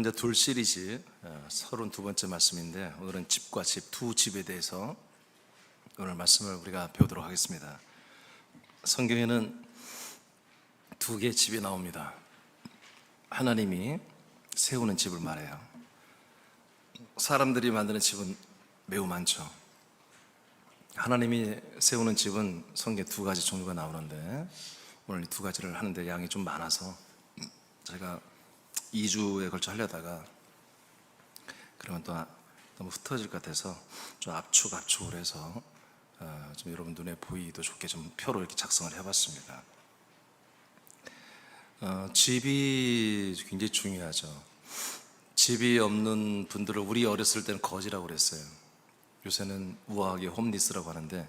이제 둘 시리즈 32번째 말씀인데, 오늘은 집과 집, 두 집에 대해서 오늘 말씀을 우리가 배우도록 하겠습니다. 성경에는 두 개의 집이 나옵니다. 하나님이 세우는 집을 말해요. 사람들이 만드는 집은 매우 많죠. 하나님이 세우는 집은 성경에 두 가지 종류가 나오는데, 오늘 이 두 가지를 하는데 양이 좀 많아서 제가 2주에 걸쳐 하려다가 그러면 또 너무 흩어질 것 같아서 좀 압축을 해서 좀 여러분 눈에 보이기도 좋게 좀 표로 이렇게 작성을 해봤습니다. 집이 굉장히 중요하죠. 집이 없는 분들을 우리 어렸을 때는 거지라고 그랬어요. 요새는 우아하게 홈리스라고 하는데,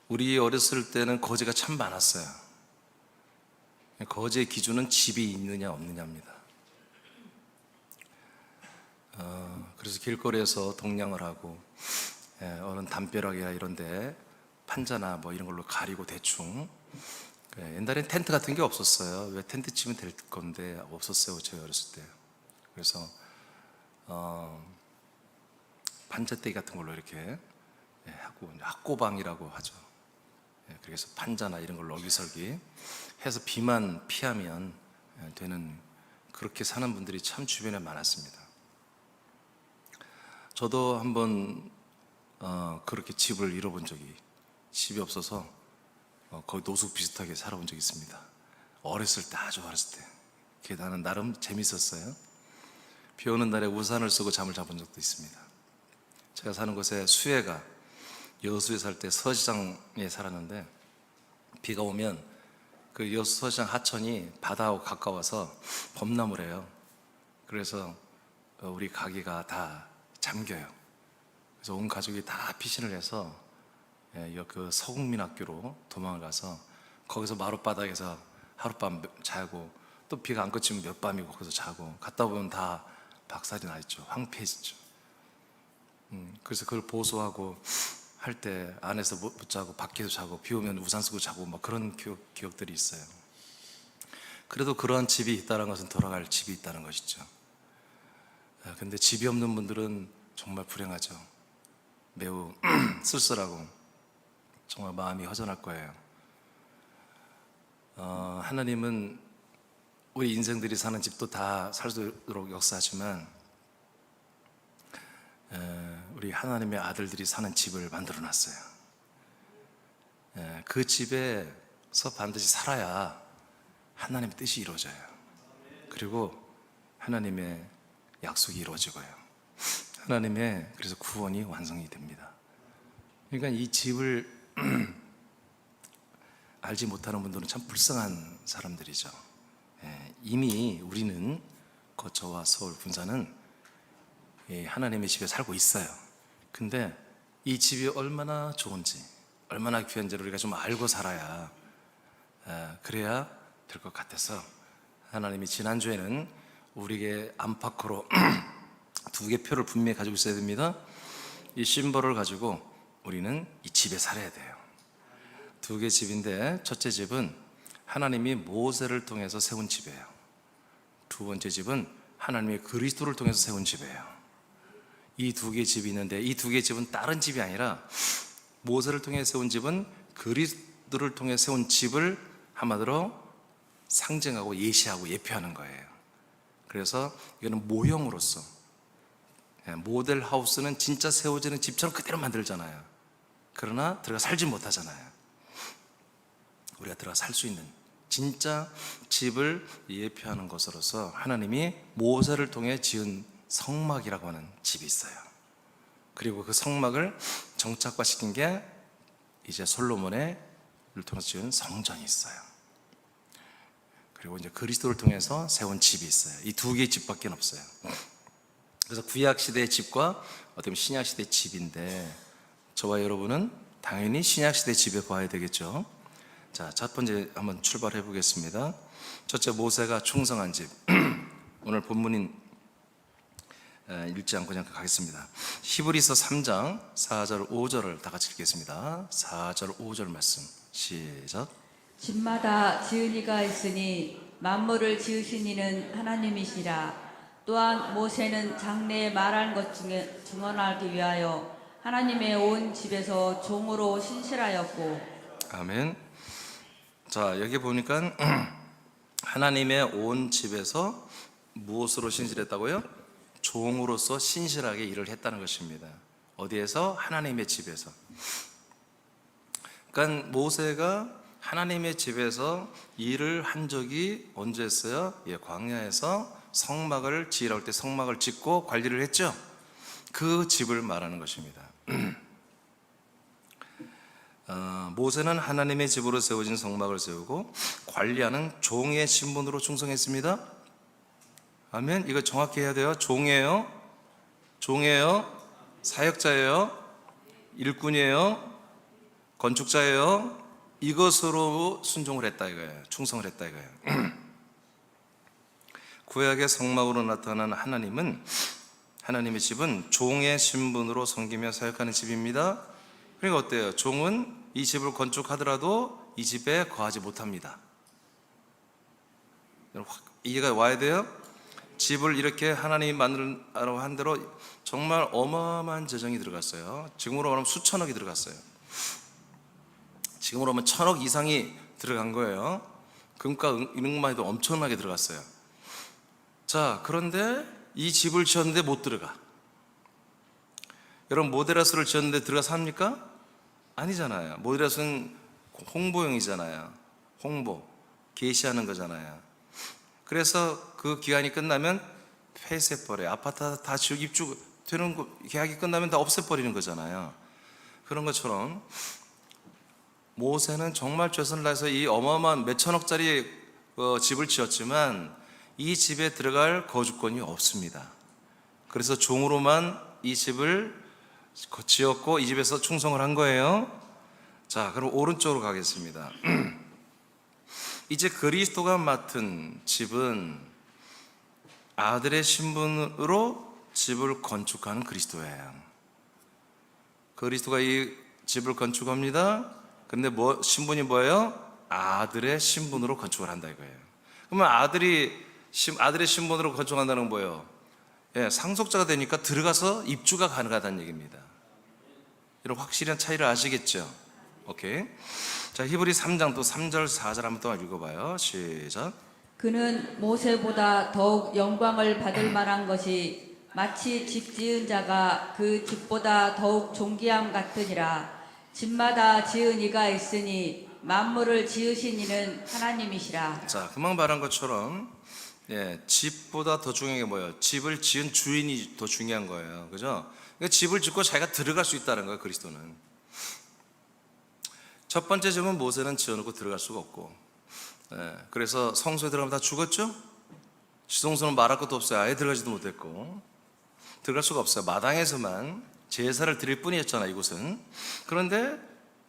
우리 어렸을 때는 거지가 참 많았어요. 거지의 기준은 집이 있느냐 없느냐입니다. 그래서 길거리에서 동냥을 하고 어느 담벼락이나 이런데 판자나 뭐 이런 걸로 가리고 대충, 옛날엔 텐트 같은 게 없었어요. 왜 텐트 치면 될 건데 없었어요, 제가 어렸을 때. 그래서 판자떼기 같은 걸로 이렇게 하고, 학고방이라고 하죠. 그래서 판자나 이런 걸로 얼기설기 해서 비만 피하면 되는, 그렇게 사는 분들이 참 주변에 많았습니다. 저도 한번 그렇게 집을 잃어본 적이, 집이 없어서 거의 노숙 비슷하게 살아본 적이 있습니다. 어렸을 때, 아주 어렸을 때. 그게 나는 나름 재밌었어요. 비 오는 날에 우산을 쓰고 잠을 자본 적도 있습니다. 제가 사는 곳에 수해가, 여수에 살 때 서시장에 살았는데, 비가 오면 그 여수 서시장 하천이 바다하고 가까워서 봄나무래요. 그래서 우리 가게가 다 잠겨요. 그래서 온 가족이 다 피신을 해서 그 서국민학교로 도망을 가서 거기서 마룻바닥에서 하룻밤 자고, 또 비가 안 그치면 몇 밤이고 거기서 자고, 갔다 보면 다 박살이 나 있죠. 황폐해지죠. 그래서 그걸 보수하고 할 때 안에서 못 자고 밖에서 자고, 비 오면 우산 쓰고 자고, 막 그런 기억들이 있어요. 그래도 그러한 집이 있다는 것은 돌아갈 집이 있다는 것이죠. 근데 집이 없는 분들은 정말 불행하죠. 매우 쓸쓸하고 정말 마음이 허전할 거예요. 하나님은 우리 인생들이 사는 집도 다 살 수 있도록 역사하지만, 우리 하나님의 아들들이 사는 집을 만들어 놨어요. 그 집에서 반드시 살아야 하나님의 뜻이 이루어져요. 그리고 하나님의 약속이 이루어지고요. 하나님의, 그래서 구원이 완성이 됩니다. 그러니까 이 집을 알지 못하는 분들은 참 불쌍한 사람들이죠. 이미 우리는, 저와 서울 군사는 하나님의 집에 살고 있어요. 근데 이 집이 얼마나 좋은지, 얼마나 귀한지를 우리가 좀 알고 살아야, 그래야 될 것 같아서 하나님이 지난주에는 우리에게 안팎으로 두 개 표를 분명히 가지고 있어야 됩니다. 이 심벌을 가지고 우리는 이 집에 살아야 돼요. 두 개 집인데, 첫째 집은 하나님이 모세를 통해서 세운 집이에요. 두 번째 집은 하나님이 그리스도를 통해서 세운 집이에요. 이 두 개 집이 있는데, 이 두 개 집은 다른 집이 아니라, 모세를 통해 세운 집은 그리스도를 통해 세운 집을 한마디로 상징하고 예시하고 예표하는 거예요. 그래서 이거는 모형으로서, 모델 하우스는 진짜 세워지는 집처럼 그대로 만들잖아요. 그러나 들어가 살지 못하잖아요. 우리가 들어가 살 수 있는 진짜 집을 예표하는 것으로서 하나님이 모세를 통해 지은 성막이라고 하는 집이 있어요. 그리고 그 성막을 정착화시킨 게 이제 솔로몬을 통해서 지은 성전이 있어요. 그리고 이제 그리스도를 통해서 세운 집이 있어요. 이 두 개의 집밖에 없어요. 그래서 구약 시대의 집과 어떻게 보면 신약 시대의 집인데, 저와 여러분은 당연히 신약 시대의 집에 봐야 되겠죠. 자, 첫 번째 한번 출발해 보겠습니다. 첫째, 모세가 충성한 집. 오늘 본문인 읽지 않고 그냥 가겠습니다. 히브리서 3장 4절 5절을 다 같이 읽겠습니다. 4절 5절 말씀 시작. 집마다 지은 이가 있으니 만물을 지으신 이는 하나님이시라. 또한 모세는 장래에 말한 것 중에 증언하기 위하여 하나님의 온 집에서 종으로 신실하였고. 아멘. 자, 여기 보니까 하나님의 온 집에서 무엇으로 신실했다고요? 종으로서 신실하게 일을 했다는 것입니다. 어디에서? 하나님의 집에서. 그러니까 모세가 하나님의 집에서 일을 한 적이 언제 했어요? 광야에서 성막을 지으라고 할 때 성막을 짓고 관리를 했죠. 그 집을 말하는 것입니다. 모세는 하나님의 집으로 세워진 성막을 세우고 관리하는 종의 신분으로 충성했습니다. 아멘. 이거 정확히 해야 돼요. 종이에요, 사역자예요, 일꾼이에요, 건축자예요. 이것으로 순종을 했다 이거예요. 충성을 했다 이거예요. 구약의 성막으로 나타난 하나님의 집은 종의 신분으로 섬기며 사역하는 집입니다. 그러니까 어때요? 종은 이 집을 건축하더라도 이 집에 거하지 못합니다. 이해가 와야 돼요? 집을 이렇게 하나님이 만들라고 한 대로 정말 어마어마한 재정이 들어갔어요. 지금으로 말하면 수천억이 들어갔어요. 지금으로 하면 1,000억 이상이 들어간 거예요. 금가 이런 것만 해도 엄청나게 들어갔어요. 자, 그런데 이 집을 지었는데 못 들어가. 여러분, 모데라스를 지었는데 들어가서 합니까? 아니잖아요. 모데라스는 홍보용이잖아요. 홍보, 게시하는 거잖아요. 그래서 그 기간이 끝나면 폐쇄버려요. 아파트 다 지역 입주되는 계약이 끝나면 다 없애버리는 거잖아요. 그런 것처럼 모세는 정말 최선을 다해서 이 어마어마한 몇천억짜리 집을 지었지만 이 집에 들어갈 거주권이 없습니다. 그래서 종으로만 이 집을 지었고 이 집에서 충성을 한 거예요. 자, 그럼 오른쪽으로 가겠습니다. 이제 그리스도가 맡은 집은 아들의 신분으로 집을 건축하는 그리스도예요. 그리스도가 이 집을 건축합니다. 근데 신분이 뭐예요? 아들의 신분으로 건축을 한다 이거예요. 그러면 아들의 신분으로 건축한다는 건 뭐예요? 상속자가 되니까 들어가서 입주가 가능하다는 얘기입니다. 이런 확실한 차이를 아시겠죠? 오케이. 자, 히브리 3장 또 3절 4절 한번 또 읽어봐요. 시작. 그는 모세보다 더욱 영광을 받을 만한 것이 마치 집 지은 자가 그 집보다 더욱 존귀함 같으니라. 집마다 지은 이가 있으니 만물을 지으신 이는 하나님이시라. 자, 금방 말한 것처럼 집보다 더 중요한 게 뭐예요? 집을 지은 주인이 더 중요한 거예요. 그죠? 그러니까 집을 짓고 자기가 들어갈 수 있다는 거예요, 그리스도는. 첫 번째 점은 모세는 지어놓고 들어갈 수가 없고, 그래서 성소에 들어가면 다 죽었죠? 지성소는 말할 것도 없어요. 아예 들어가지도 못했고, 들어갈 수가 없어요. 마당에서만 제사를 드릴 뿐이었잖아, 이곳은. 그런데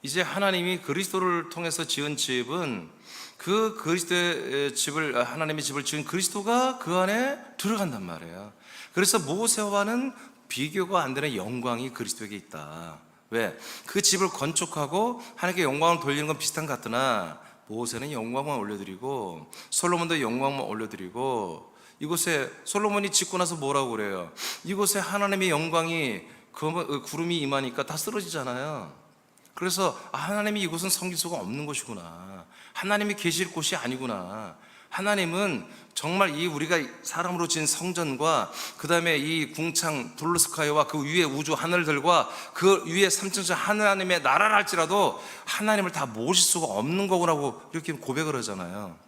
이제 하나님이 그리스도를 통해서 지은 집은 그 그리스도의 집을, 하나님의 집을 지은 그리스도가 그 안에 들어간단 말이에요. 그래서 모세와는 비교가 안 되는 영광이 그리스도에게 있다. 왜? 그 집을 건축하고 하나님께 영광을 돌리는 건 비슷한 것 같으나 모세는 영광만 올려드리고 솔로몬도 영광만 올려드리고, 이곳에 솔로몬이 짓고 나서 뭐라고 그래요? 이곳에 하나님의 영광이 구름이 임하니까 다 쓰러지잖아요. 그래서 하나님이 이곳은 섬길 수가 없는 곳이구나, 하나님이 계실 곳이 아니구나. 하나님은 정말 이 우리가 사람으로 지은 성전과 그 다음에 이 궁창 블루스카이와 그 위에 우주 하늘들과 그 위에 삼천천 하나님의 나라를 할지라도 하나님을 다 모실 수가 없는 거라고 이렇게 고백을 하잖아요.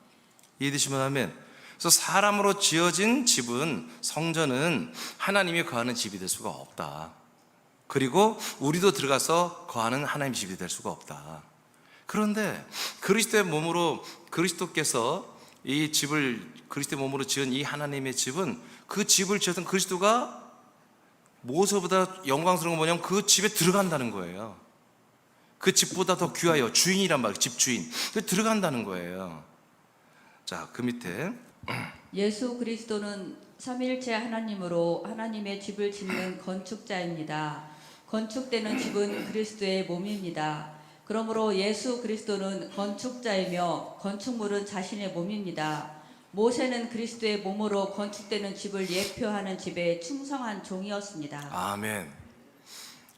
이해되시면 아멘. 그래서 사람으로 지어진 집은, 성전은 하나님이 거하는 집이 될 수가 없다. 그리고 우리도 들어가서 거하는 하나님의 집이 될 수가 없다. 그런데 그리스도의 몸으로, 그리스도께서 이 집을 그리스도의 몸으로 지은 이 하나님의 집은, 그 집을 지었던 그리스도가 모세보다 영광스러운 건 뭐냐면 그 집에 들어간다는 거예요. 그 집보다 더 귀하여, 주인이란 말이에요. 집주인. 들어간다는 거예요. 자, 그 밑에 예수 그리스도는 삼위일체 하나님으로 하나님의 집을 짓는 건축자입니다. 건축되는 집은 그리스도의 몸입니다. 그러므로 예수 그리스도는 건축자이며 건축물은 자신의 몸입니다. 모세는 그리스도의 몸으로 건축되는 집을 예표하는 집에 충성한 종이었습니다. 아멘.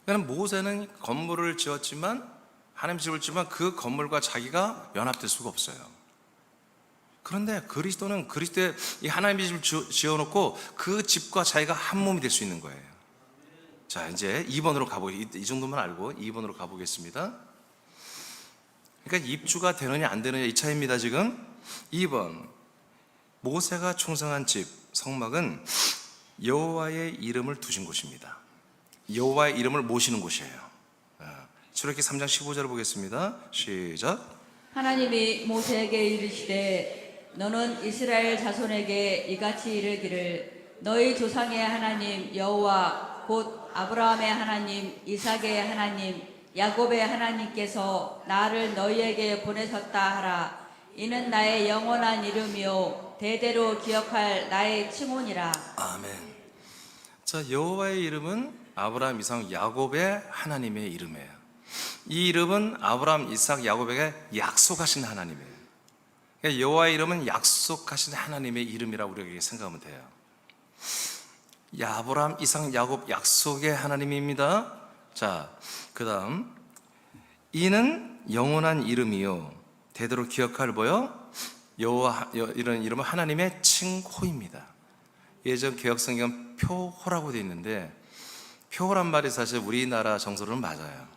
그러니까 모세는 건물을 지었지만, 하나님 집을 지었지만 그 건물과 자기가 연합될 수가 없어요. 그런데 그리스도는 그리스도의 이 하나님의 집을 지어놓고 그 집과 자기가 한 몸이 될 수 있는 거예요. 자, 이제 2번으로 가보겠습니다. 이 정도만 알고 2번으로 가보겠습니다. 그러니까 입주가 되느냐 안 되느냐 이 차이입니다. 지금 2번, 모세가 충성한 집 성막은 여호와의 이름을 두신 곳입니다. 여호와의 이름을 모시는 곳이에요. 출애굽기 3장 15절을 보겠습니다. 시작. 하나님이 모세에게 이르시되 너는 이스라엘 자손에게 이같이 이르기를 너희 조상의 하나님 여호와 곧 아브라함의 하나님, 이삭의 하나님, 야곱의 하나님께서 나를 너희에게 보내셨다 하라. 이는 나의 영원한 이름이요 대대로 기억할 나의 칭혼이라. 아멘. 자, 여호와의 이름은 아브라함, 이삭, 야곱의 하나님의 이름이에요. 이 이름은 아브라함, 이삭, 야곱에게 약속하신 하나님이에요. 그러니까 여호와의 이름은 약속하신 하나님의 이름이라고 우리에게 생각하면 돼요. 아브라함, 이삭, 야곱 약속의 하나님입니다. 자, 그 다음, 이는 영원한 이름이요 대대로 기억할 뭐요? 여호와, 이런 이름은 하나님의 칭호입니다. 예전 개혁성경 표호라고 되어 있는데, 표호란 말이 사실 우리나라 정서로는 맞아요.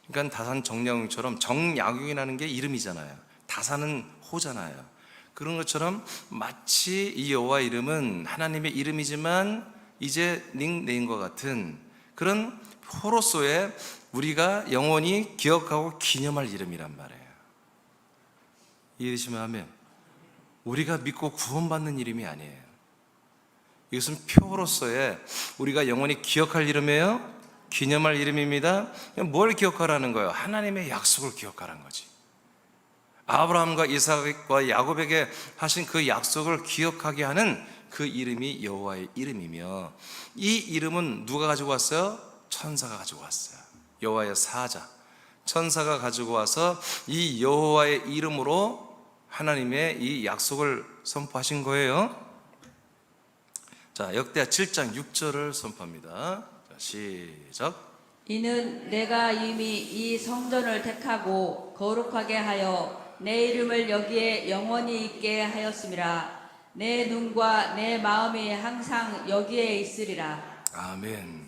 그러니까 다산 정약용처럼 정약용이라는 게 이름이잖아요. 다산은 호잖아요. 그런 것처럼 마치 이 여호와 이름은 하나님의 이름이지만 이제 닉네임과 같은 그런 호로서의 우리가 영원히 기억하고 기념할 이름이란 말이에요. 이해되시면 아멘. 우리가 믿고 구원받는 이름이 아니에요. 이것은 표로서의 우리가 영원히 기억할 이름이에요. 기념할 이름입니다. 뭘 기억하라는 거예요? 하나님의 약속을 기억하라는 거지. 아브라함과 이삭과 야곱에게 하신 그 약속을 기억하게 하는 그 이름이 여호와의 이름이며, 이 이름은 누가 가지고 왔어요? 천사가 가지고 왔어요. 여호와의 사자 천사가 가지고 와서 이 여호와의 이름으로 하나님의 이 약속을 선포하신 거예요. 자, 역대하 7장 6절을 선포합니다. 자, 시작. 이는 내가 이미 이 성전을 택하고 거룩하게 하여 내 이름을 여기에 영원히 있게 하였음이라. 내 눈과 내 마음이 항상 여기에 있으리라. 아멘.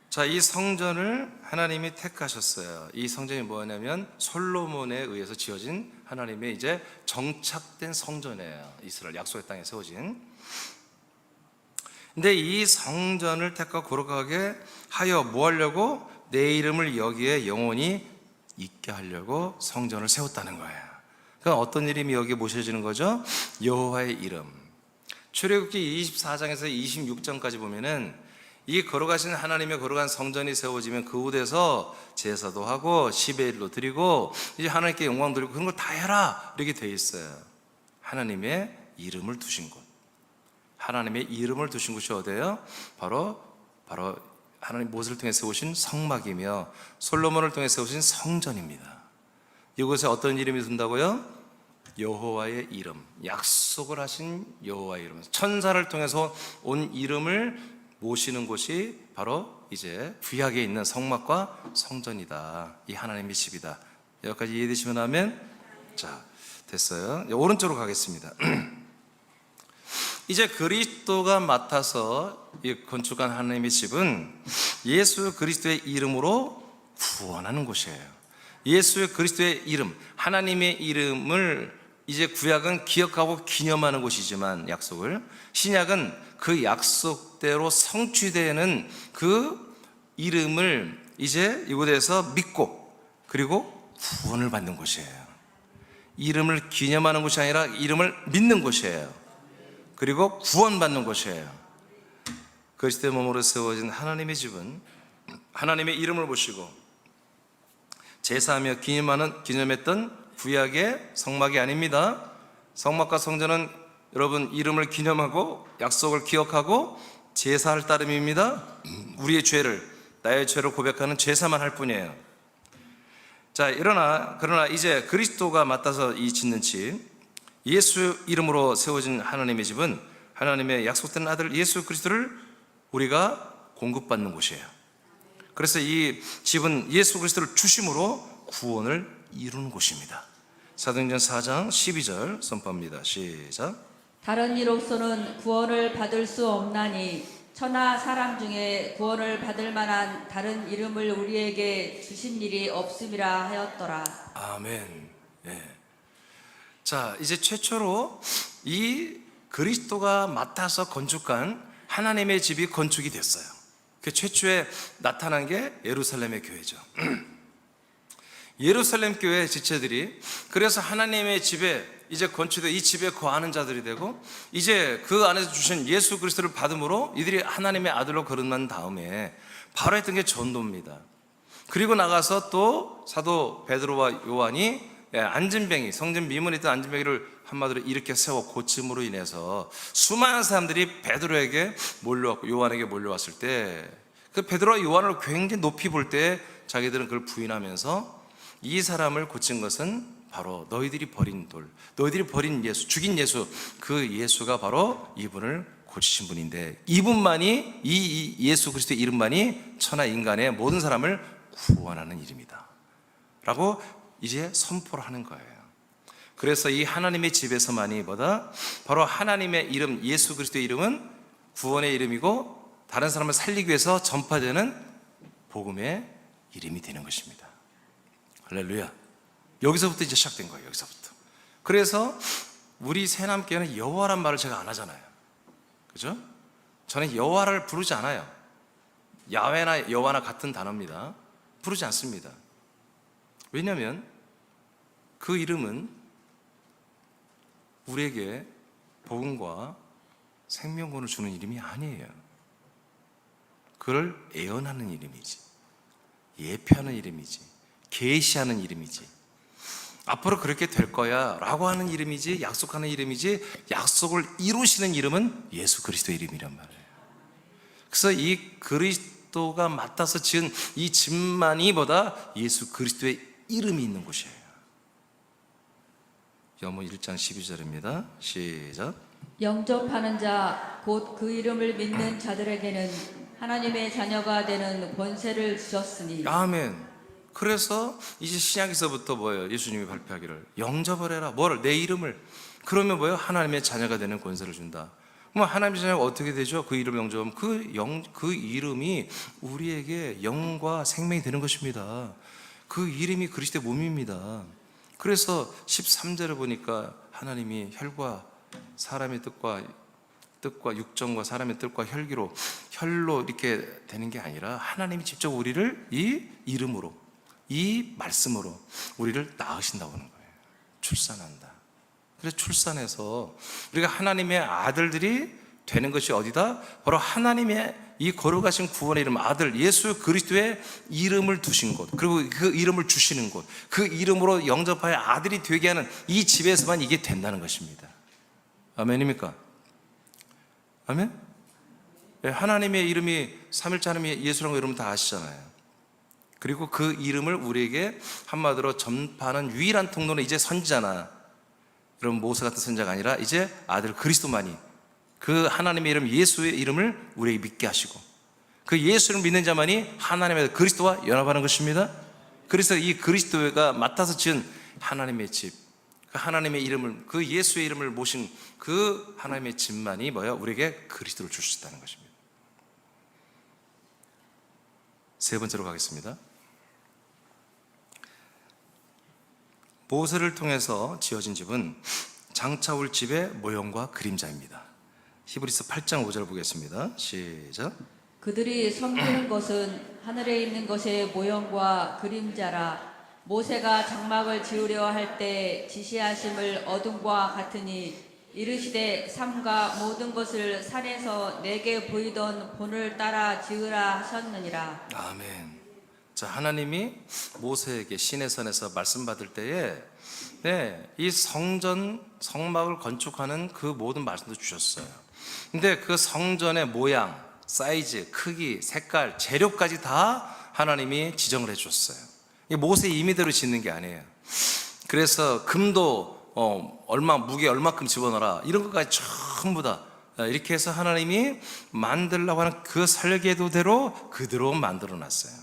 자, 이 성전을 하나님이 택하셨어요. 이 성전이 뭐냐면 솔로몬에 의해서 지어진 하나님의 이제 정착된 성전이에요. 이스라엘 약속의 땅에 세워진. 근데 이 성전을 택하고 거룩하게 하여 뭐 하려고? 내 이름을 여기에 영원히 있게 하려고 성전을 세웠다는 거예요. 그럼 어떤 이름이 여기에 모셔지는 거죠? 여호와의 이름. 출애굽기 24장에서 26장까지 보면은 이 거룩하신 하나님의 거룩한 성전이 세워지면 그곳에서 제사도 하고 10의 1로 드리고 이제 하나님께 영광 드리고 그런 걸 다 해라 이렇게 되어 있어요. 하나님의 이름을 두신 곳, 하나님의 이름을 두신 곳이 어디예요? 바로 하나님 모세를 통해 세우신 성막이며 솔로몬을 통해 세우신 성전입니다. 이곳에 어떤 이름이 둔다고요? 여호와의 이름, 약속을 하신 여호와의 이름, 천사를 통해서 온 이름을 모시는 곳이 바로 이제 구약에 있는 성막과 성전이다. 이 하나님의 집이다. 여기까지 이해되시면 아멘. 자, 됐어요. 오른쪽으로 가겠습니다. 이제 그리스도가 맡아서 건축한 하나님의 집은 예수 그리스도의 이름으로 구원하는 곳이에요. 예수 그리스도의 이름, 하나님의 이름을 이제 구약은 기억하고 기념하는 곳이지만 약속을, 신약은 그 약속대로 성취되는 그 이름을 이제 이곳에서 믿고 그리고 구원을 받는 곳이에요. 이름을 기념하는 곳이 아니라 이름을 믿는 곳이에요. 그리고 구원받는 곳이에요. 그리스도의 몸으로 세워진 하나님의 집은 하나님의 이름을 모시고 제사하며 기념했던 구약의 성막이 아닙니다. 성막과 성전은 여러분 이름을 기념하고 약속을 기억하고 제사할 따름입니다. 우리의 죄를, 나의 죄를 고백하는 제사만 할 뿐이에요. 자, 그러나 이제 그리스도가 맡아서 이 짓는 집, 예수 이름으로 세워진 하나님의 집은 하나님의 약속된 아들 예수 그리스도를 우리가 공급받는 곳이에요. 그래서 이 집은 예수 그리스도를 주심으로 구원을 이루는 곳입니다. 사도행전 4장 12절 선포합니다. 시작. 다른 이로서는 구원을 받을 수 없나니 천하 사람 중에 구원을 받을 만한 다른 이름을 우리에게 주신 일이 없음이라 하였더라. 아멘. 예. 자, 이제 최초로 이 그리스도가 맡아서 건축한 하나님의 집이 건축이 됐어요. 그 최초에 나타난 게 예루살렘의 교회죠. 예루살렘 교회 지체들이 그래서 하나님의 집에 이제 건축돼 이 집에 거하는 자들이 되고 이제 그 안에서 주신 예수 그리스도를 받음으로 이들이 하나님의 아들로 거듭난 다음에 바로 했던 게 전도입니다. 그리고 나가서 또 사도 베드로와 요한이 안진뱅이, 성전 미문에 있던 안진뱅이를 한마디로 일으켜 세워 고침으로 인해서 수많은 사람들이 베드로에게 몰려왔고 요한에게 몰려왔을 때 그 베드로와 요한을 굉장히 높이 볼 때 자기들은 그걸 부인하면서 이 사람을 고친 것은 바로 너희들이 버린 돌, 너희들이 버린 예수, 죽인 예수, 그 예수가 바로 이분을 고치신 분인데 이분만이 이 예수 그리스도의 이름만이 천하 인간의 모든 사람을 구원하는 이름이다 라고 이제 선포를 하는 거예요. 그래서 이 하나님의 집에서만이 뭐다? 바로 하나님의 이름 예수 그리스도의 이름은 구원의 이름이고 다른 사람을 살리기 위해서 전파되는 복음의 이름이 되는 것입니다. 할렐루야. 여기서부터 이제 시작된 거예요. 여기서부터. 그래서 우리 새남교회는 여호와란 말을 제가 안 하잖아요. 그죠? 저는 여호와를 부르지 않아요. 야훼나 여호와나 같은 단어입니다. 부르지 않습니다. 왜냐하면 그 이름은 우리에게 복음과 생명권을 주는 이름이 아니에요. 그걸 예언하는 이름이지, 예표하는 이름이지, 계시하는 이름이지, 앞으로 그렇게 될 거야 라고 하는 이름이지, 약속하는 이름이지, 약속을 이루시는 이름은 예수 그리스도의 이름이란 말이에요. 그래서 이 그리스도가 맡아서 지은 이 집만이 보다 예수 그리스도의 이름이 있는 곳이에요. 염호 1장 12절입니다. 시작. 영접하는 자 곧 그 이름을 믿는 자들에게는 하나님의 자녀가 되는 권세를 주셨으니. 아멘. 그래서 이제 신약에서부터 뭐예요? 예수님이 발표하기를 영접을 해라. 뭐를? 내 이름을. 그러면 뭐예요? 하나님의 자녀가 되는 권세를 준다. 그럼 하나님의 자녀가 어떻게 되죠? 그 이름을 영접하면 그 이름이 우리에게 영과 생명이 되는 것입니다. 그 이름이 그리스도의 몸입니다. 그래서 13절을 보니까 하나님이 혈과 사람의 뜻과 육정과 사람의 뜻과 혈로 이렇게 되는 게 아니라 하나님이 직접 우리를 이 이름으로, 이 말씀으로 우리를 낳으신다고 하는 거예요. 출산한다. 그래서 출산해서 우리가 하나님의 아들들이 되는 것이 어디다? 바로 하나님의 이 거룩하신 구원의 이름, 아들 예수 그리스도의 이름을 두신 곳, 그리고 그 이름을 주시는 곳, 그 이름으로 영접하여 아들이 되게 하는 이 집에서만 이게 된다는 것입니다. 아멘입니까? 아멘? 하나님의 이름이 삼일째 하나님의 예수라는 이름은 다 아시잖아요. 그리고 그 이름을 우리에게 한마디로 전파하는 유일한 통로는 이제 선지자나 여러분 모세 같은 선지자가 아니라 이제 아들 그리스도만이 그 하나님의 이름 예수의 이름을 우리에게 믿게 하시고 그 예수를 믿는 자만이 하나님의 그리스도와 연합하는 것입니다. 그래서 이 그리스도가 맡아서 지은 하나님의 집, 그 하나님의 이름을, 그 예수의 이름을 모신 그 하나님의 집만이 뭐야? 우리에게 그리스도를 줄 수 있다는 것입니다. 세 번째로 가겠습니다. 모세를 통해서 지어진 집은 장차 올 집의 모형과 그림자입니다. 히브리서 8장 5절 보겠습니다. 시작. 그들이 섬기는 것은 하늘에 있는 것의 모형과 그림자라. 모세가 장막을 지으려 할 때 지시하심을 어둠과 같으니 이르시되 삼가 모든 것을 산에서 내게 보이던 본을 따라 지으라 하셨느니라. 아멘. 자, 하나님이 모세에게 시내산에서 말씀 받을 때에 이 성막을 건축하는 그 모든 말씀도 주셨어요. 근데 그 성전의 모양, 사이즈, 크기, 색깔, 재료까지 다 하나님이 지정을 해줬어요. 모세의 임의대로 짓는 게 아니에요. 그래서 금도 무게 얼마큼 집어넣어라, 이런 것까지 전부 다 이렇게 해서 하나님이 만들려고 하는 그 설계도대로 그대로 만들어 놨어요.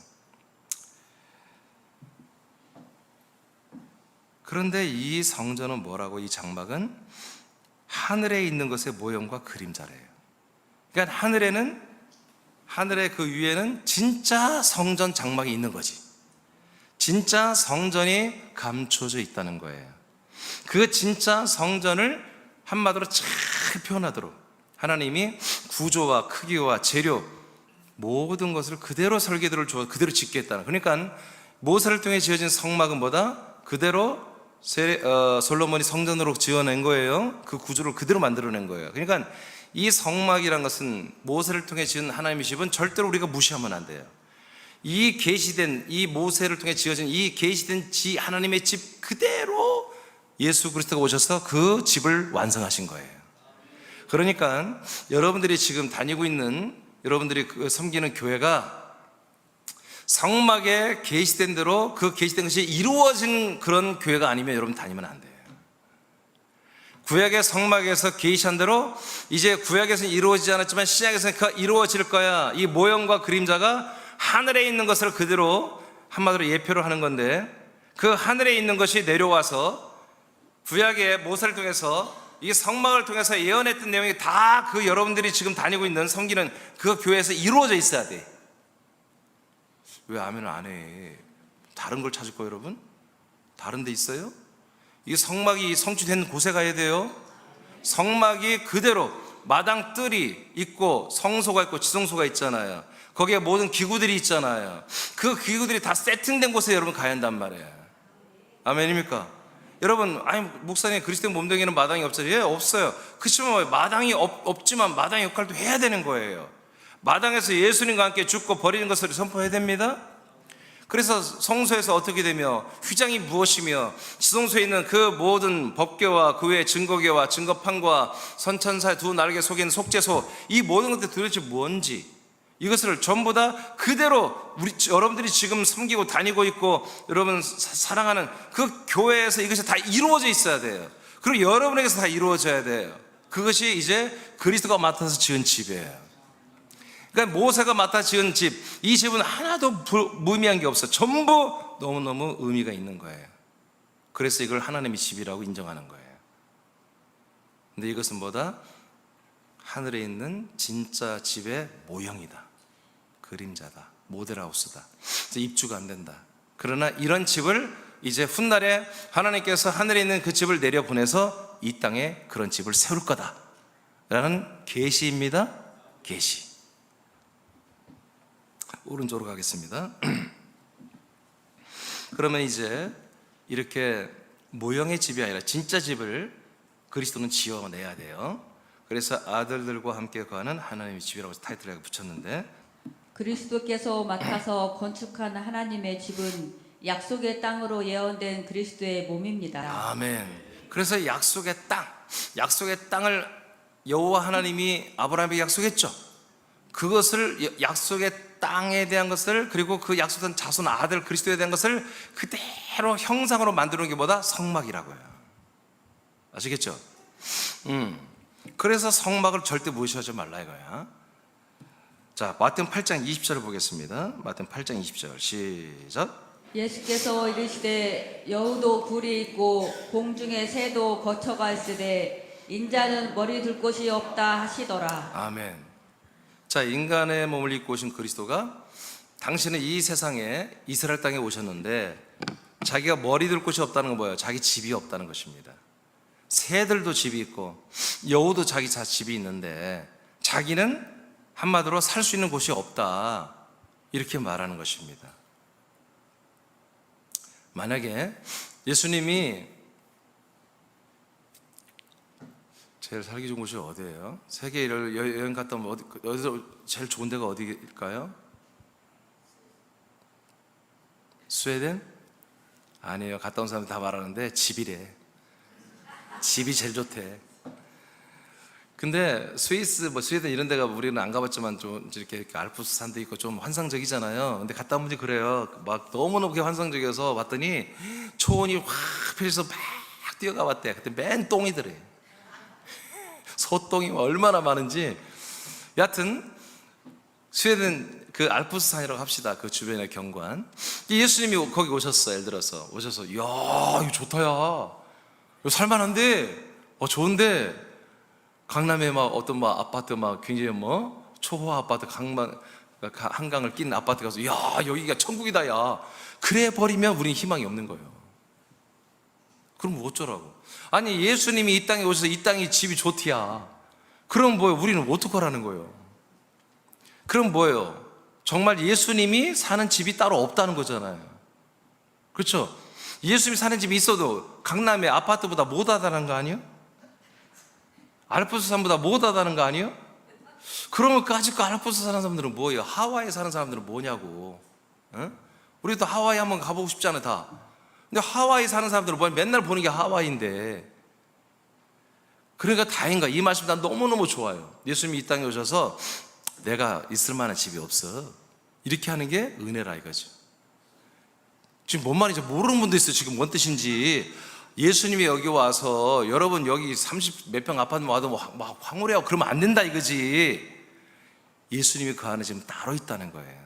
그런데 이 성전은 뭐라고? 이 장막은 하늘에 있는 것의 모형과 그림자래요. 그러니까 하늘의 그 위에는 진짜 성전 장막이 있는 거지. 진짜 성전이 감춰져 있다는 거예요. 그 진짜 성전을 한마디로 잘 표현하도록 하나님이 구조와 크기와 재료 모든 것을 그대로 설계도를 주어 그대로 짓겠다는. 그러니까 모세를 통해 지어진 성막은 뭐다? 그대로 솔로몬이 성전으로 지어낸 거예요. 그 구조를 그대로 만들어낸 거예요. 그러니까 이 성막이란 것은 모세를 통해 지은 하나님의 집은 절대로 우리가 무시하면 안 돼요. 이 계시된, 이 모세를 통해 지어진 이 계시된 하나님의 집 그대로 예수 그리스도가 오셔서 그 집을 완성하신 거예요. 그러니까 여러분들이 지금 다니고 있는, 여러분들이 섬기는 교회가 성막에 계시된 대로 그 계시된 것이 이루어진 그런 교회가 아니면 여러분 다니면 안 돼요. 구약의 성막에서 계시한 대로 이제 구약에서는 이루어지지 않았지만 신약에서는 이루어질 거야. 이 모형과 그림자가 하늘에 있는 것을 그대로 한마디로 예표를 하는 건데, 그 하늘에 있는 것이 내려와서 구약의 모세를 통해서 이 성막을 통해서 예언했던 내용이 다 그 여러분들이 지금 다니고 있는 섬기는 그 교회에서 이루어져 있어야 돼. 왜 아멘을 안 해? 다른 걸 찾을 거예요, 여러분? 다른 데 있어요? 이 성막이 성취된 곳에 가야 돼요. 성막이 그대로 마당 뜰이 있고 성소가 있고 지성소가 있잖아요. 거기에 모든 기구들이 있잖아요. 그 기구들이 다 세팅된 곳에 여러분 가야 한단 말이에요. 아멘입니까? 여러분, 아니 목사님 그리스도의 몸뚱이에는 마당이 없잖아요. 예, 없어요. 그렇지만 마당이 없지만 마당의 역할도 해야 되는 거예요. 마당에서 예수님과 함께 죽고 버리는 것을 선포해야 됩니다. 그래서 성소에서 어떻게 되며 휘장이 무엇이며 지성소에 있는 그 모든 법궤와 그 외의 증거궤와 증거판과 선천사의 두 날개 속에 있는 속죄소, 이 모든 것들이 도대체 뭔지 이것을 전부 다 그대로 여러분들이 지금 섬기고 다니고 있고 여러분 사랑하는 그 교회에서 이것이 다 이루어져 있어야 돼요. 그리고 여러분에게서 다 이루어져야 돼요. 그것이 이제 그리스도가 맡아서 지은 집이에요. 그러니까 모세가 맡아 지은 집, 이 집은 하나도 무의미한 게 없어. 전부 너무너무 의미가 있는 거예요. 그래서 이걸 하나님의 집이라고 인정하는 거예요. 근데 이것은 뭐다? 하늘에 있는 진짜 집의 모형이다, 그림자다, 모델하우스다. 입주가 안 된다. 그러나 이런 집을 이제 훗날에 하나님께서 하늘에 있는 그 집을 내려보내서 이 땅에 그런 집을 세울 거다 라는 계시입니다. 계시. 오른쪽으로 가겠습니다. 그러면 이제 이렇게 모형의 집이 아니라 진짜 집을 그리스도는 지어내야 돼요. 그래서 아들들과 함께 거하는 하나님의 집이라고 타이틀을 붙였는데, 그리스도께서 맡아서 건축한 하나님의 집은 약속의 땅으로 예언된 그리스도의 몸입니다. 아멘. 그래서 약속의 땅을 여호와 하나님이 아브라함에게 약속했죠. 그것을 약속의 땅에 대한 것을, 그리고 그 약속한 자손 아들 그리스도에 대한 것을 그대로 형상으로 만드는 게 뭐다? 성막이라고요. 아시겠죠? 그래서 성막을 절대 무시하지 말라 이거야. 자, 마태복음 8장 20절을 보겠습니다. 마태복음 8장 20절 시작. 예수께서 이르시되 여우도 굴이 있고 공중의 새도 거처가 있으되 인자는 머리 둘 곳이 없다 하시더라. 아멘. 자, 인간의 몸을 입고 오신 그리스도가 당신은 이 세상에 이스라엘 땅에 오셨는데 자기가 머리 둘 곳이 없다는 건 뭐예요? 자기 집이 없다는 것입니다. 새들도 집이 있고 여우도 자기 집이 있는데 자기는 한마디로 살 수 있는 곳이 없다, 이렇게 말하는 것입니다. 만약에 예수님이 제일 살기 좋은 곳이 어디예요? 세계 여행 갔다 오면 어디서 제일 좋은 데가 어디일까요? 스웨덴? 아니에요. 갔다 온 사람들 다 말하는데 집이래. 집이 제일 좋대. 근데 스위스, 스웨덴 이런 데가 우리는 안 가봤지만 좀 이렇게 알프스 산도 있고 좀 환상적이잖아요. 근데 갔다 오면 그래요. 막 너무너무 환상적이어서 봤더니 초원이 확 펼쳐서 막 뛰어가 봤대. 그때 맨 똥이더래. 소똥이 얼마나 많은지. 여하튼 스웨덴 그 알프스산이라고 합시다. 그 주변의 경관. 예수님이 거기 오셨어. 예를 들어서 오셔서, 이야 이거 좋다, 야 이거 살만한데, 좋은데, 강남에 막 어떤 막 아파트 막 굉장히 뭐 초호 아파트 한강을 낀 아파트 가서, 야 여기가 천국이다, 야 그래 버리면 우리는 희망이 없는 거예요. 그럼 뭐 어쩌라고? 아니 예수님이 이 땅에 오셔서 이 땅이 집이 좋디야. 그럼 뭐예요? 우리는 어떡하라는 거예요? 그럼 뭐예요? 정말 예수님이 사는 집이 따로 없다는 거잖아요. 그렇죠? 예수님이 사는 집이 있어도 강남의 아파트보다 못하다는 거 아니에요? 알프스산보다 못하다는 거 아니에요? 그러면 아직 그 알프스 사는 사람들은 뭐예요? 하와이에 사는 사람들은 뭐냐고. 응? 우리도 하와이 한번 가보고 싶잖아요, 다. 근데 하와이 사는 사람들은 뭐 맨날 보는 게 하와이인데. 그러니까 다행인가? 이 말씀 난 너무너무 좋아요. 예수님이 이 땅에 오셔서 내가 있을 만한 집이 없어, 이렇게 하는 게 은혜라 이거죠. 지금 뭔 말인지 모르는 분도 있어요. 지금 뭔 뜻인지. 예수님이 여기 와서 여러분 여기 30 몇 평 아파트 와도 막 황홀해하고 그러면 안 된다 이거지. 예수님이 그 안에 지금 따로 있다는 거예요.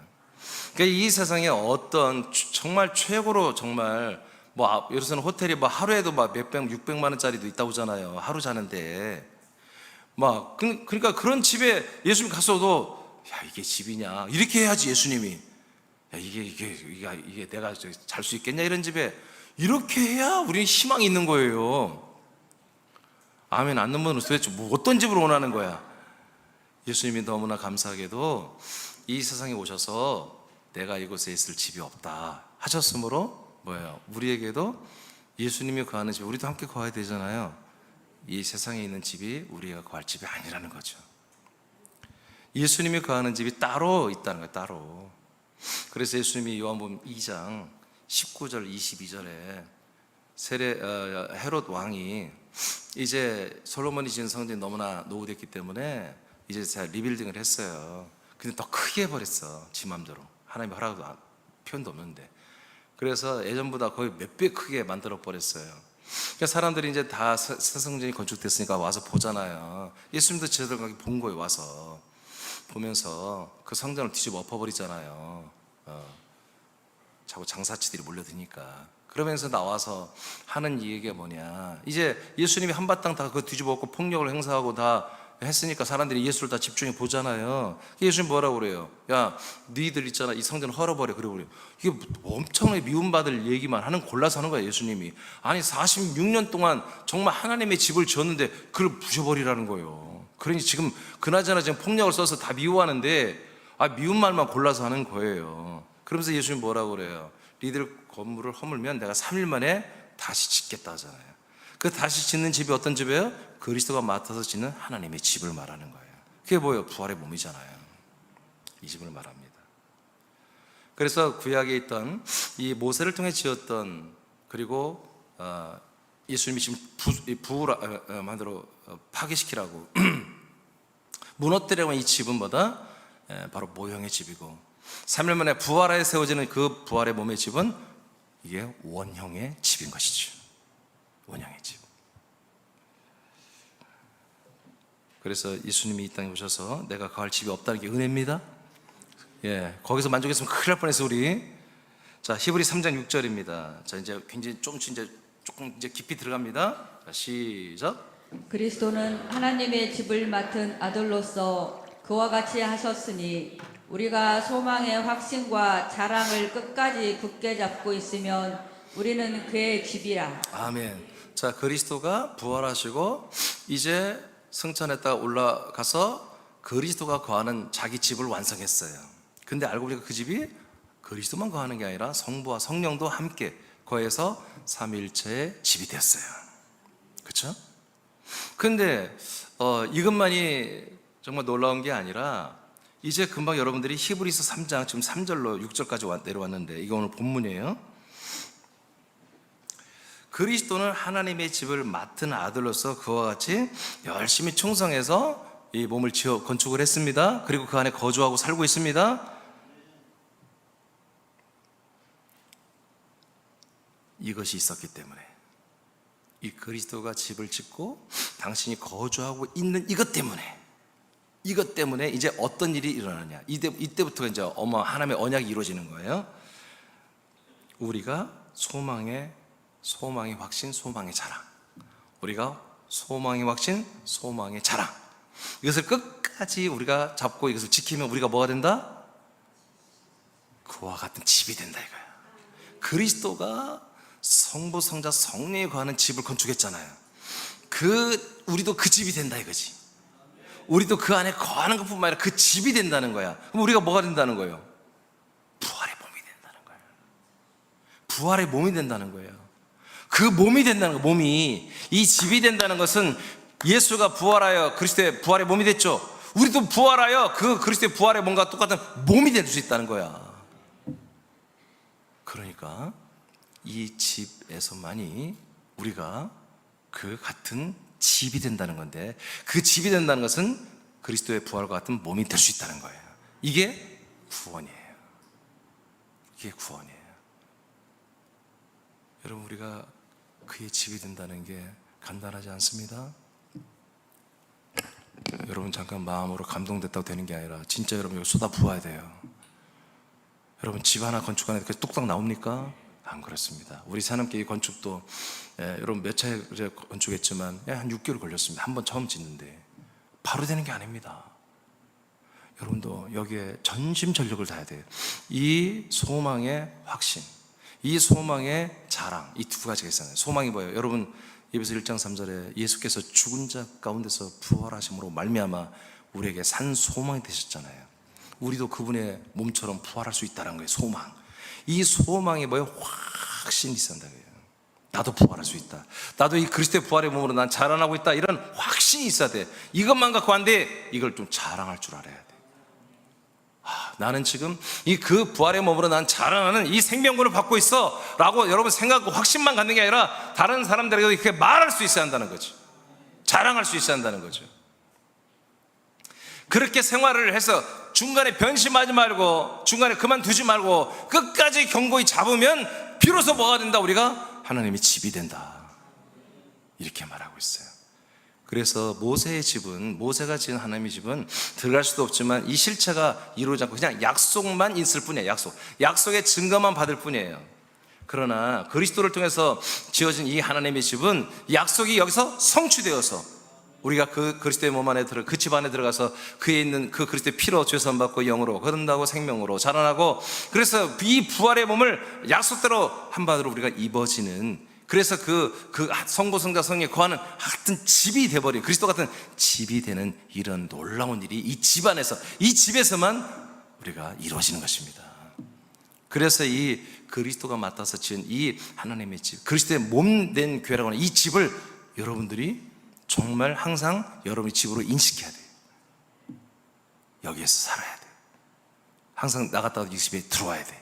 그러니까 이 세상에 어떤 정말 최고로 정말 뭐 여기서는 호텔이 뭐 하루에도 막 몇백 600만 원짜리도 있다고 하잖아요. 하루 자는데 막 그러니까 그런 집에 예수님 갔어도, 야 이게 집이냐 이렇게 해야지. 예수님이, 야 이게 내가 잘 수 있겠냐 이런 집에, 이렇게 해야 우리는 희망이 있는 거예요. 아멘 안 넣는 분은 도대체 뭐 어떤 집으로 원하는 거야? 예수님이 너무나 감사하게도 이 세상에 오셔서 내가 이곳에 있을 집이 없다 하셨으므로 뭐예요? 우리에게도 예수님이 거하는 집, 우리도 함께 거해야 되잖아요. 이 세상에 있는 집이 우리가 거할 집이 아니라는 거죠. 예수님이 거하는 집이 따로 있다는 거예요, 따로. 그래서 예수님이 요한복음 2장 19절 22절에 헤롯 왕이 이제 솔로몬이 지은 성전이 너무나 노후됐기 때문에 이제 제가 리빌딩을 했어요. 근데 더 크게 해버렸어, 지 맘대로. 하나님의 허락도 표현도 없는데. 그래서 예전보다 거의 몇 배 크게 만들어 버렸어요. 그러니까 사람들이 이제 다 새 성전이 건축됐으니까 와서 보잖아요. 예수님도 제대로 가게 본 거예요. 와서 보면서 그 성전을 뒤집어 엎어버리잖아요. 자꾸 장사치들이 몰려드니까. 그러면서 나와서 하는 얘기가 뭐냐, 이제 예수님이 한바탕 다 그거 뒤집어 엎고 폭력을 행사하고 다 했으니까 사람들이 예수를 다 집중해 보잖아요. 예수님 뭐라고 그래요? 야 너희들 있잖아, 이 성전을 헐어버려. 그러고 그래요. 이게 엄청나게 미움받을 얘기만 하는, 골라서 하는 거예요. 예수님이. 아니 46년 동안 정말 하나님의 집을 지었는데 그걸 부셔버리라는 거예요. 그러니 지금 그나저나 지금 폭력을 써서 다 미워하는데, 미운 말만 골라서 하는 거예요. 그러면서 예수님 뭐라고 그래요? 너희들 건물을 허물면 내가 3일 만에 다시 짓겠다 하잖아요. 그 다시 짓는 집이 어떤 집이에요? 그리스도가 맡아서 짓는 하나님의 집을 말하는 거예요. 그게 뭐예요? 부활의 몸이잖아요. 이 집을 말합니다. 그래서 구약에 있던 이 모세를 통해 지었던, 그리고 예수님이 지금 만들어 파괴시키라고 무너뜨리라고 이 집은 뭐다? 바로 모형의 집이고, 3일 만에 부활하여 세워지는 그 부활의 몸의 집은 이게 원형의 집인 것이죠. 원형의 집. 그래서 예수님이 이 땅에 오셔서 내가 거할 집이 없다는 게 은혜입니다. 거기서 만족했으면 큰일 날 뻔했어 우리. 자, 히브리 3장 6절입니다. 자, 이제 굉장히 조금 깊이 들어갑니다. 자, 시작. 그리스도는 하나님의 집을 맡은 아들로서 그와 같이 하셨으니 우리가 소망의 확신과 자랑을 끝까지 굳게 잡고 있으면 우리는 그의 집이라. 아멘. 자, 그리스도가 부활하시고 이제 승천했다가 올라가서 그리스도가 거하는 자기 집을 완성했어요. 근데 알고 보니까 그 집이 그리스도만 거하는 게 아니라 성부와 성령도 함께 거해서 삼위일체의 집이 되었어요. 그렇죠? 근데 이것만이 정말 놀라운 게 아니라, 이제 금방 여러분들이 히브리서 3장 지금 3절로 6절까지 내려왔는데, 이거 오늘 본문이에요. 그리스도는 하나님의 집을 맡은 아들로서 그와 같이 열심히 충성해서 이 몸을 건축을 했습니다. 그리고 그 안에 거주하고 살고 있습니다. 이것이 있었기 때문에 이 그리스도가 집을 짓고 당신이 거주하고 있는 이것 때문에 이제 어떤 일이 일어나냐, 이때부터 이제 하나님의 언약이 이루어지는 거예요. 우리가 소망의 확신, 소망의 자랑. 우리가 소망의 확신, 소망의 자랑. 이것을 끝까지 우리가 잡고 이것을 지키면 우리가 뭐가 된다? 그와 같은 집이 된다 이거야. 그리스도가 성부, 성자, 성령에 거하는 집을 건축했잖아요. 우리도 그 집이 된다 이거지. 우리도 그 안에 거하는 것뿐만 아니라 그 집이 된다는 거야. 그럼 우리가 뭐가 된다는 거예요? 부활의 몸이 된다는 거예요. 부활의 몸이 된다는 거예요. 그 몸이 된다는 거, 몸이. 이 집이 된다는 것은 예수가 부활하여 그리스도의 부활의 몸이 됐죠. 우리도 부활하여 그 그리스도의 부활의 몸과 똑같은 몸이 될 수 있다는 거야. 그러니까 이 집에서만이 우리가 그 같은 집이 된다는 건데, 그 집이 된다는 것은 그리스도의 부활과 같은 몸이 될 수 있다는 거예요. 이게 구원이에요. 이게 구원이에요. 여러분, 우리가 그의 집이 된다는 게 간단하지 않습니다. 여러분, 잠깐 마음으로 감동됐다고 되는 게 아니라 진짜 여러분 이거 쏟아 부어야 돼요. 여러분, 집 하나 건축하는데 그게 뚝딱 나옵니까? 안 그렇습니다. 우리 산업계의 건축도 여러분 몇 차례 건축했지만 한 6개월 걸렸습니다. 한번 처음 짓는데 바로 되는 게 아닙니다. 여러분도 여기에 전심전력을 다해야 돼요. 이 소망의 확신, 이 소망의 자랑, 이 두 가지가 있잖아요. 소망이 뭐예요? 여러분, 에베소 1장 3절에 예수께서 죽은 자 가운데서 부활하심으로 말미암아 우리에게 산 소망이 되셨잖아요. 우리도 그분의 몸처럼 부활할 수 있다는 거예요. 소망. 이 소망이 뭐예요? 확신이 있어야 한다. 나도 부활할 수 있다. 나도 이 그리스도의 부활의 몸으로 난 자라나고 있다. 이런 확신이 있어야 돼. 이것만 갖고 안 돼. 이걸 좀 자랑할 줄 알아야 돼. 나는 지금 이 그 부활의 몸으로 난 자라나는 이 생명권을 받고 있어 라고 여러분 생각하고 확신만 갖는 게 아니라 다른 사람들에게도 이렇게 말할 수 있어야 한다는 거죠. 자랑할 수 있어야 한다는 거죠. 그렇게 생활을 해서 중간에 변심하지 말고 중간에 그만두지 말고 끝까지 견고히 잡으면 비로소 뭐가 된다? 우리가 하나님의 집이 된다. 이렇게 말하고 있어요. 그래서 모세의 집은, 모세가 지은 하나님의 집은 들어갈 수도 없지만 이 실체가 이루어지지 않고 그냥 약속만 있을 뿐이에요. 약속의 증거만 받을 뿐이에요. 그러나 그리스도를 통해서 지어진 이 하나님의 집은 약속이 여기서 성취되어서 우리가 그 그리스도의 몸 안에 그 집 안에 들어가서 그에 있는 그 그리스도의 피로 죄사함 받고 영으로 거듭나고 생명으로 자라나고, 그래서 이 부활의 몸을 약속대로 한반으로 우리가 입어지는, 그래서 그 성부 성자 성령에 거하는 같은 집이 되어버린, 그리스도 같은 집이 되는 이런 놀라운 일이 이 집 안에서, 이 집에서만 우리가 이루어지는 것입니다. 그래서 이 그리스도가 맡아서 지은 이 하나님의 집, 그리스도의 몸 된 교회라고 하는 이 집을 여러분들이 정말 항상 여러분의 집으로 인식해야 돼요. 여기에서 살아야 돼요. 항상 나갔다가 이 집에 들어와야 돼요.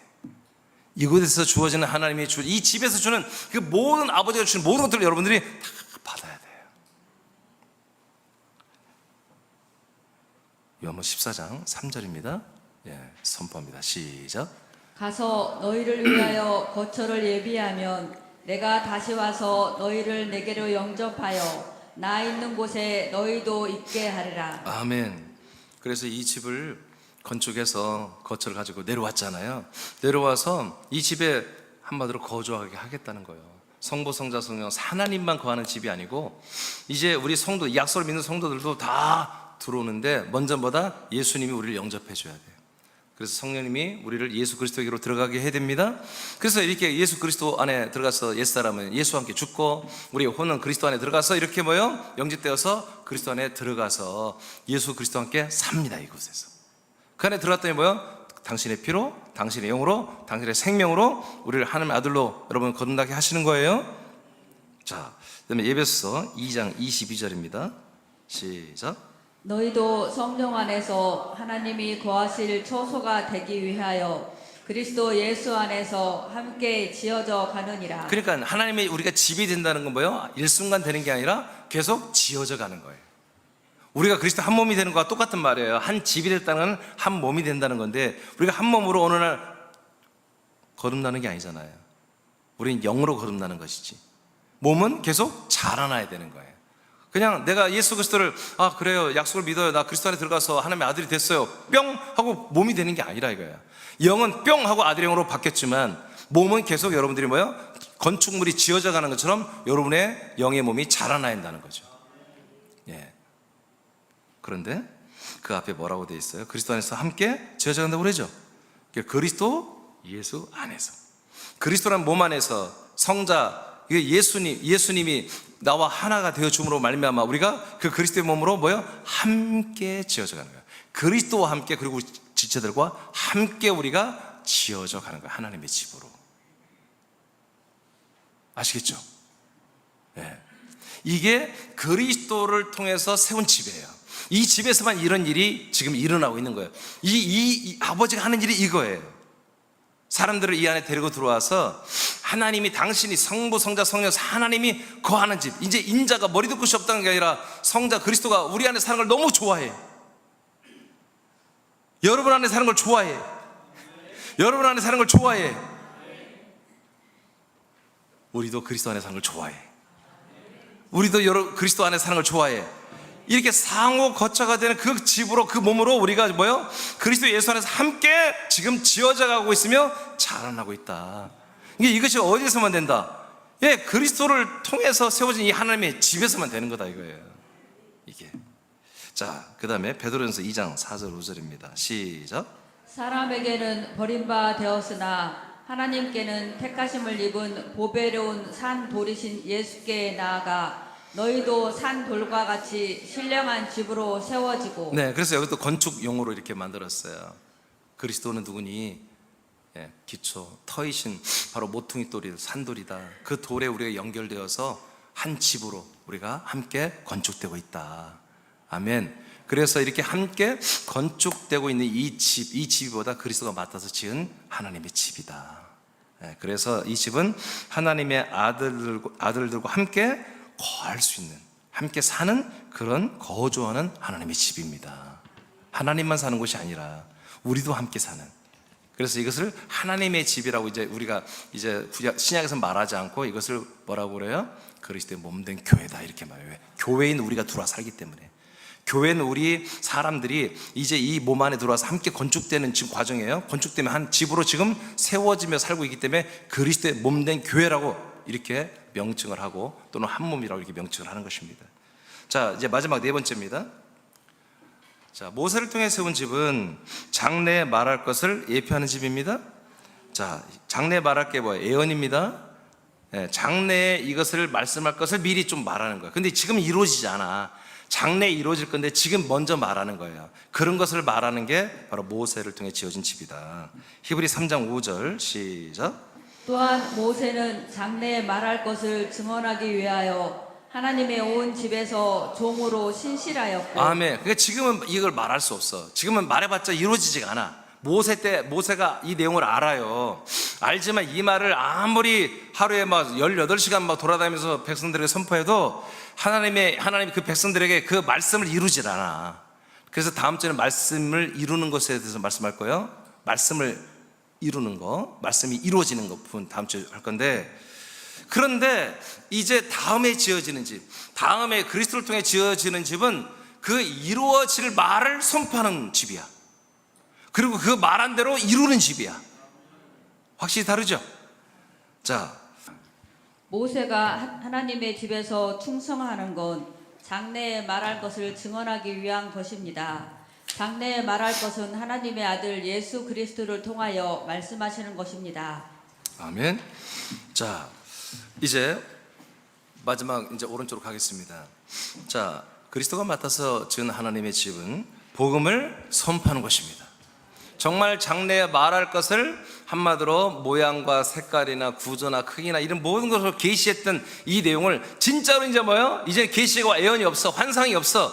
이곳에서 주어지는 하나님의 주, 이 집에서 주는 그 모든, 아버지가 주는 모든 것들을 여러분들이 다 받아야 돼요. 요한복음 14장 3절입니다. 선포합니다. 시작. 가서 너희를 위하여 거처를 예비하면 내가 다시 와서 너희를 내게로 영접하여 나 있는 곳에 너희도 있게 하리라. 아멘. 그래서 이 집을 건축해서 거처를 가지고 내려왔잖아요. 내려와서 이 집에 한마디로 거주하게 하겠다는 거예요. 성부 성자 성령 하나님만 거하는 집이 아니고 이제 우리 성도, 이 약속을 믿는 성도들도 다 들어오는데 먼저 뭐다? 예수님이 우리를 영접해 줘야 돼요. 그래서 성령님이 우리를 예수 그리스도에게로 들어가게 해야 됩니다. 그래서 이렇게 예수 그리스도 안에 들어가서 옛사람은 예수와 함께 죽고 우리 혼은 그리스도 안에 들어가서 이렇게 영접되어서 그리스도 안에 들어가서 예수 그리스도와 함께 삽니다. 이곳에서 그 안에 들어갔더니 당신의 피로, 당신의 영으로, 당신의 생명으로 우리를 하나님의 아들로 여러분 거듭나게 하시는 거예요. 자, 그다음에 에베소서 2장 22절입니다. 시작. 너희도 성령 안에서 하나님이 거하실 처소가 되기 위하여 그리스도 예수 안에서 함께 지어져 가느니라. 그러니까 하나님의 우리가 집이 된다는 건 뭐예요? 일순간 되는 게 아니라 계속 지어져 가는 거예요. 우리가 그리스도 한 몸이 되는 거와 똑같은 말이에요. 한 집이 됐다는 건 한 몸이 된다는 건데 우리가 한 몸으로 어느 날 거듭나는 게 아니잖아요. 우리는 영으로 거듭나는 것이지. 몸은 계속 자라나야 되는 거예요. 그냥 내가 예수 그리스도를 그래요, 약속을 믿어요, 나 그리스도 안에 들어가서 하나님의 아들이 됐어요, 뿅 하고 몸이 되는 게 아니라 이거야. 영은 뿅 하고 아들의 영으로 바뀌었지만 몸은 계속 여러분들이 뭐예요? 건축물이 지어져 가는 것처럼 여러분의 영의 몸이 자라나야 한다는 거죠. 예. 그런데 그 앞에 뭐라고 되어 있어요? 그리스도 안에서 함께 지어져 간다고 그러죠. 그리스도 예수 안에서, 그리스도란 몸 안에서 성자 예수님이 나와 하나가 되어 줌으로 말미암아 우리가 그 그리스도의 몸으로 뭐요? 함께 지어져 가는 거예요. 그리스도와 함께, 그리고 지체들과 함께 우리가 지어져 가는 거예요. 하나님의 집으로. 아시겠죠? 네. 이게 그리스도를 통해서 세운 집이에요. 이 집에서만 이런 일이 지금 일어나고 있는 거예요. 이 아버지가 하는 일이 이거예요. 사람들을 이 안에 데리고 들어와서 하나님이, 당신이 성부, 성자, 성령, 하나님이 거하는 집, 이제 인자가 머리도 끝이 없다는 게 아니라 성자 그리스도가 우리 안에 사는 걸 너무 좋아해. 여러분 안에 사는 걸 좋아해. 여러분 안에 사는 걸 좋아해. 우리도 그리스도 안에 사는 걸 좋아해. 우리도 그리스도 안에 사는 걸 좋아해. 이렇게 상호 거처가 되는 그 집으로, 그 몸으로 우리가 뭐요? 그리스도 예수 안에서 함께 지금 지어져 가고 있으며 자라나고 있다. 이것이 어디서만 된다? 예, 그리스도를 통해서 세워진 이 하나님의 집에서만 되는 거다 이거예요. 이게. 자, 그 다음에 베드로전서 2장 4절 5절입니다. 시작. 사람에게는 버림바 되었으나 하나님께는 택하심을 입은 보배로운 산 돌이신 예수께 나아가 너희도 산 돌과 같이 신령한 집으로 세워지고. 네, 그래서 여기 또 건축 용어로 이렇게 만들었어요. 그리스도는 누구니? 예, 기초, 터이신 바로 모퉁이 돌이 산돌이다. 그 돌에 우리가 연결되어서 한 집으로 우리가 함께 건축되고 있다. 아멘. 그래서 이렇게 함께 건축되고 있는 이 집보다 그리스도가 맡아서 지은 하나님의 집이다. 예, 그래서 이 집은 하나님의 아들들과 함께 거할 수 있는, 함께 사는 그런 거주하는 하나님의 집입니다. 하나님만 사는 곳이 아니라 우리도 함께 사는. 그래서 이것을 하나님의 집이라고 우리가 신약에서 말하지 않고 이것을 뭐라고 그래요? 그리스도의 몸된 교회다 이렇게 말해요. 교회인 우리가 들어와 살기 때문에. 교회는 우리 사람들이 이제 이 몸 안에 들어와서 함께 건축되는 지금 과정이에요. 건축되면 한 집으로 지금 세워지며 살고 있기 때문에 그리스도의 몸된 교회라고 이렇게 명칭을 하고, 또는 한 몸이라고 이렇게 명칭을 하는 것입니다. 자, 이제 마지막 네 번째입니다. 자, 모세를 통해 세운 집은 장래에 말할 것을 예표하는 집입니다. 자, 장래에 말할 게 뭐예요? 예언입니다. 장래에 이것을 말씀할 것을 미리 좀 말하는 거예요. 근데 지금 이루어지지 않아. 장래에 이루어질 건데 지금 먼저 말하는 거예요. 그런 것을 말하는 게 바로 모세를 통해 지어진 집이다. 히브리 3장 5절 시작. 또한 모세는 장래에 말할 것을 증언하기 위하여 하나님의 온 집에서 종으로 신실하였고. 아멘. 그러니까 지금은 이걸 말할 수 없어. 지금은 말해봤자 이루어지지가 않아. 모세가 이 내용을 알아요. 알지만 이 말을 아무리 하루에 막 18시간 막 돌아다니면서 백성들에게 선포해도 하나님 그 백성들에게 그 말씀을 이루질 않아. 그래서 다음 주에는 말씀을 이루는 것에 대해서 말씀할 거예요. 말씀을 이루는 거, 말씀이 이루어지는 것 부분 다음 주에 할 건데, 그런데 이제 다음에 지어지는 집, 다음에 그리스도를 통해 지어지는 집은 그 이루어질 말을 선포하는 집이야. 그리고 그 말한 대로 이루는 집이야. 확실히 다르죠? 자, 모세가 하나님의 집에서 충성하는 건 장래에 말할 것을 증언하기 위한 것입니다. 장래에 말할 것은 하나님의 아들 예수 그리스도를 통하여 말씀하시는 것입니다. 아멘. 자, 이제 마지막 이제 오른쪽으로 가겠습니다. 자, 그리스도가 맡아서 지은 하나님의 집은 복음을 선포하는 것입니다. 정말 장래에 말할 것을 한마디로 모양과 색깔이나 구조나 크기나 이런 모든 것을 계시했던 이 내용을 진짜로 이제 뭐예요? 이제 계시와 예언이 없어, 환상이 없어,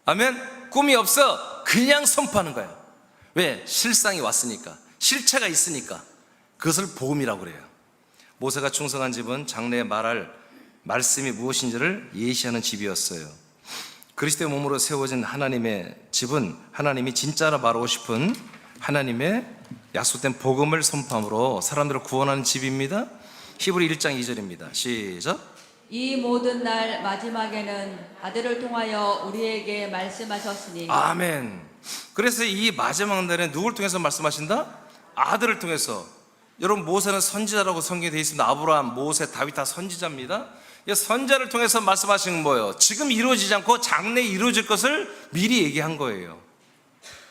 아멘, 꿈이 없어, 그냥 선포하는 거예요. 왜? 실상이 왔으니까, 실체가 있으니까. 그것을 복음이라고 그래요. 모세가 충성한 집은 장래에 말할 말씀이 무엇인지를 예시하는 집이었어요. 그리스도의 몸으로 세워진 하나님의 집은 하나님이 진짜로 말하고 싶은 하나님의 약속된 복음을 선포함으로 사람들을 구원하는 집입니다. 히브리 1장 2절입니다. 시작. 이 모든 날 마지막에는 아들을 통하여 우리에게 말씀하셨으니 아멘. 그래서 이 마지막 날에 누굴 통해서 말씀하신다? 아들을 통해서. 여러분, 모세는 선지자라고 성경에 되어 있습니다. 아브라함, 모세, 다윗 다 선지자입니다. 이 선지자를 통해서 말씀하시는 거예요. 지금 이루어지지 않고 장래에 이루어질 것을 미리 얘기한 거예요.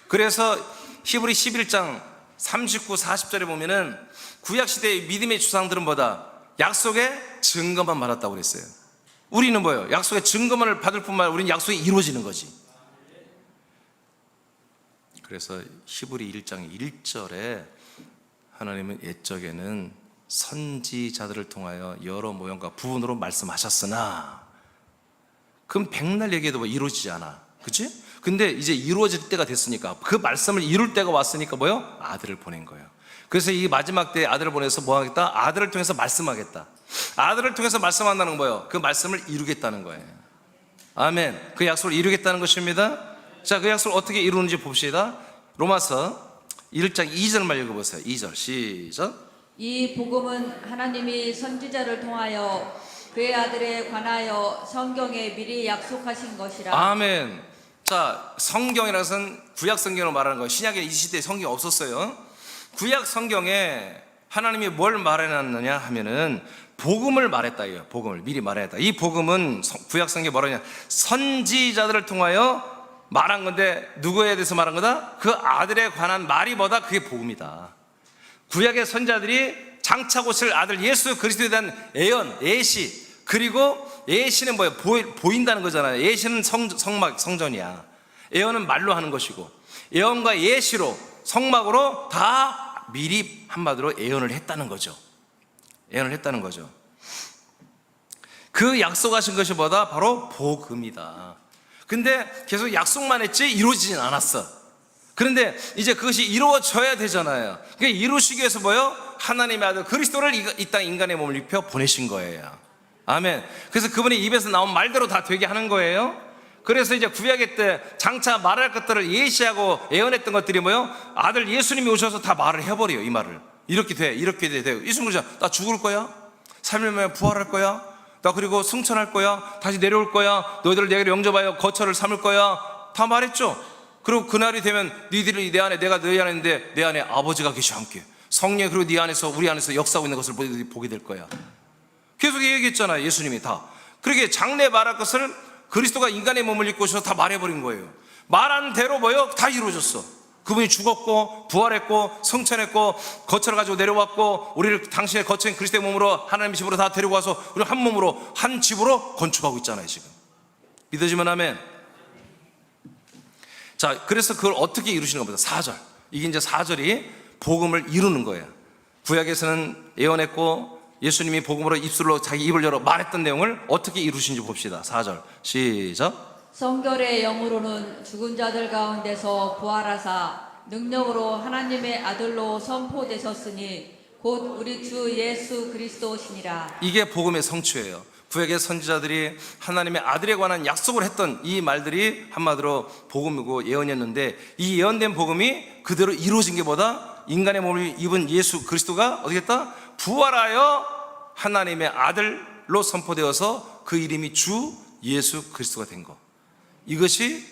그래서 히브리 11장 39, 40절에 보면은 구약시대의 믿음의 주상들은 뭐다? 약속의 증거만 받았다고 그랬어요. 우리는 뭐예요? 약속의 증거만을 받을 뿐만 아니라 우리는 약속이 이루어지는 거지. 그래서 히브리 1장 1절에 하나님은 옛적에는 선지자들을 통하여 여러 모형과 부분으로 말씀하셨으나, 그럼 백날 얘기해도 뭐 이루어지지 않아, 그치? 근데 이제 이루어질 때가 됐으니까, 그 말씀을 이룰 때가 왔으니까 뭐요? 아들을 보낸 거예요. 그래서 이 마지막 때에 아들을 보내서 뭐 하겠다? 아들을 통해서 말씀하겠다. 아들을 통해서 말씀한다는 건 뭐예요? 그 말씀을 이루겠다는 거예요. 아멘. 그 약속을 이루겠다는 것입니다. 자, 그 약속을 어떻게 이루는지 봅시다. 로마서 1장 2절만 읽어보세요. 2절 시작. 이 복음은 하나님이 선지자를 통하여 그의 아들에 관하여 성경에 미리 약속하신 것이라. 아멘. 자, 성경이라는 것은 구약 성경으로 말하는 거예요. 신약에 이 시대에 성경이 없었어요. 구약 성경에 하나님이 뭘 말해놨느냐 하면은 복음을 말했다. 복음을 미리 말했다. 이 복음은 구약 성경에 뭐라냐? 선지자들을 통하여 말한 건데, 누구에 대해서 말한 거다? 그 아들에 관한 말이 뭐다? 그게 복음이다. 구약의 선지자들이 장차 오실 아들 예수 그리스도에 대한 예언, 예시, 그리고 예시는 뭐예요? 보인다는 거잖아요. 예시는 성막, 성전이야. 예언은 말로 하는 것이고, 예언과 예시로, 성막으로 다 미리 한마디로 예언을 했다는 거죠. 예언을 했다는 거죠. 그 약속하신 것이 뭐다? 바로 복음이다. 근데 계속 약속만 했지 이루어지진 않았어. 그런데 이제 그것이 이루어져야 되잖아요. 그러니까 이루시기 위해서 뭐요? 하나님의 아들 그리스도를 이 땅 인간의 몸을 입혀 보내신 거예요. 아멘. 그래서 그분의 입에서 나온 말대로 다 되게 하는 거예요. 그래서 이제 구약의 때 장차 말할 것들을 예시하고 예언했던 것들이 뭐요? 아들 예수님이 오셔서 다 말을 해버려요. 이 말을 이렇게 돼, 이렇게 돼. 예수님 그러잖아. 나 죽을 거야, 3일 만에 부활할 거야, 나 그리고 승천할 거야, 다시 내려올 거야, 너희들 내가 영접하여 거처를 삼을 거야, 다 말했죠. 그리고 그날이 되면 너희들이 내 안에, 내가 너희 안에 있는데 내 안에 아버지가 계셔 함께 성령, 그리고 네 안에서 우리 안에서 역사하고 있는 것을 보게 될 거야. 계속 얘기했잖아요. 예수님이 다 그렇게 장래 말할 것을 그리스도가 인간의 몸을 입고 오셔서 다 말해버린 거예요. 말한 대로 뭐요? 다 이루어졌어. 그분이 죽었고 부활했고 성천했고 거처를 가지고 내려왔고, 우리를 당신의 거처인 그리스도의 몸으로 하나님의 집으로 다 데리고 와서 우리 한 몸으로 한 집으로 건축하고 있잖아요. 지금 믿어지면 아멘. 자, 그래서 그걸 어떻게 이루시는 겁니다. 4절. 이게 이제 4절이 복음을 이루는 거예요. 구약에서는 예언했고 예수님이 복음으로 입술로 자기 입을 열어 말했던 내용을 어떻게 이루신지 봅시다. 4절 시작. 성결의 영으로는 죽은 자들 가운데서 부활하사 능력으로 하나님의 아들로 선포되셨으니 곧 우리 주 예수 그리스도시니라. 이게 복음의 성취예요. 구약의 선지자들이 하나님의 아들에 관한 약속을 했던 이 말들이 한마디로 복음이고 예언이었는데, 이 예언된 복음이 그대로 이루어진 게 뭐다? 인간의 몸을 입은 예수 그리스도가 어떻게 했다? 부활하여 하나님의 아들로 선포되어서 그 이름이 주 예수 그리스도가 된 거. 이것이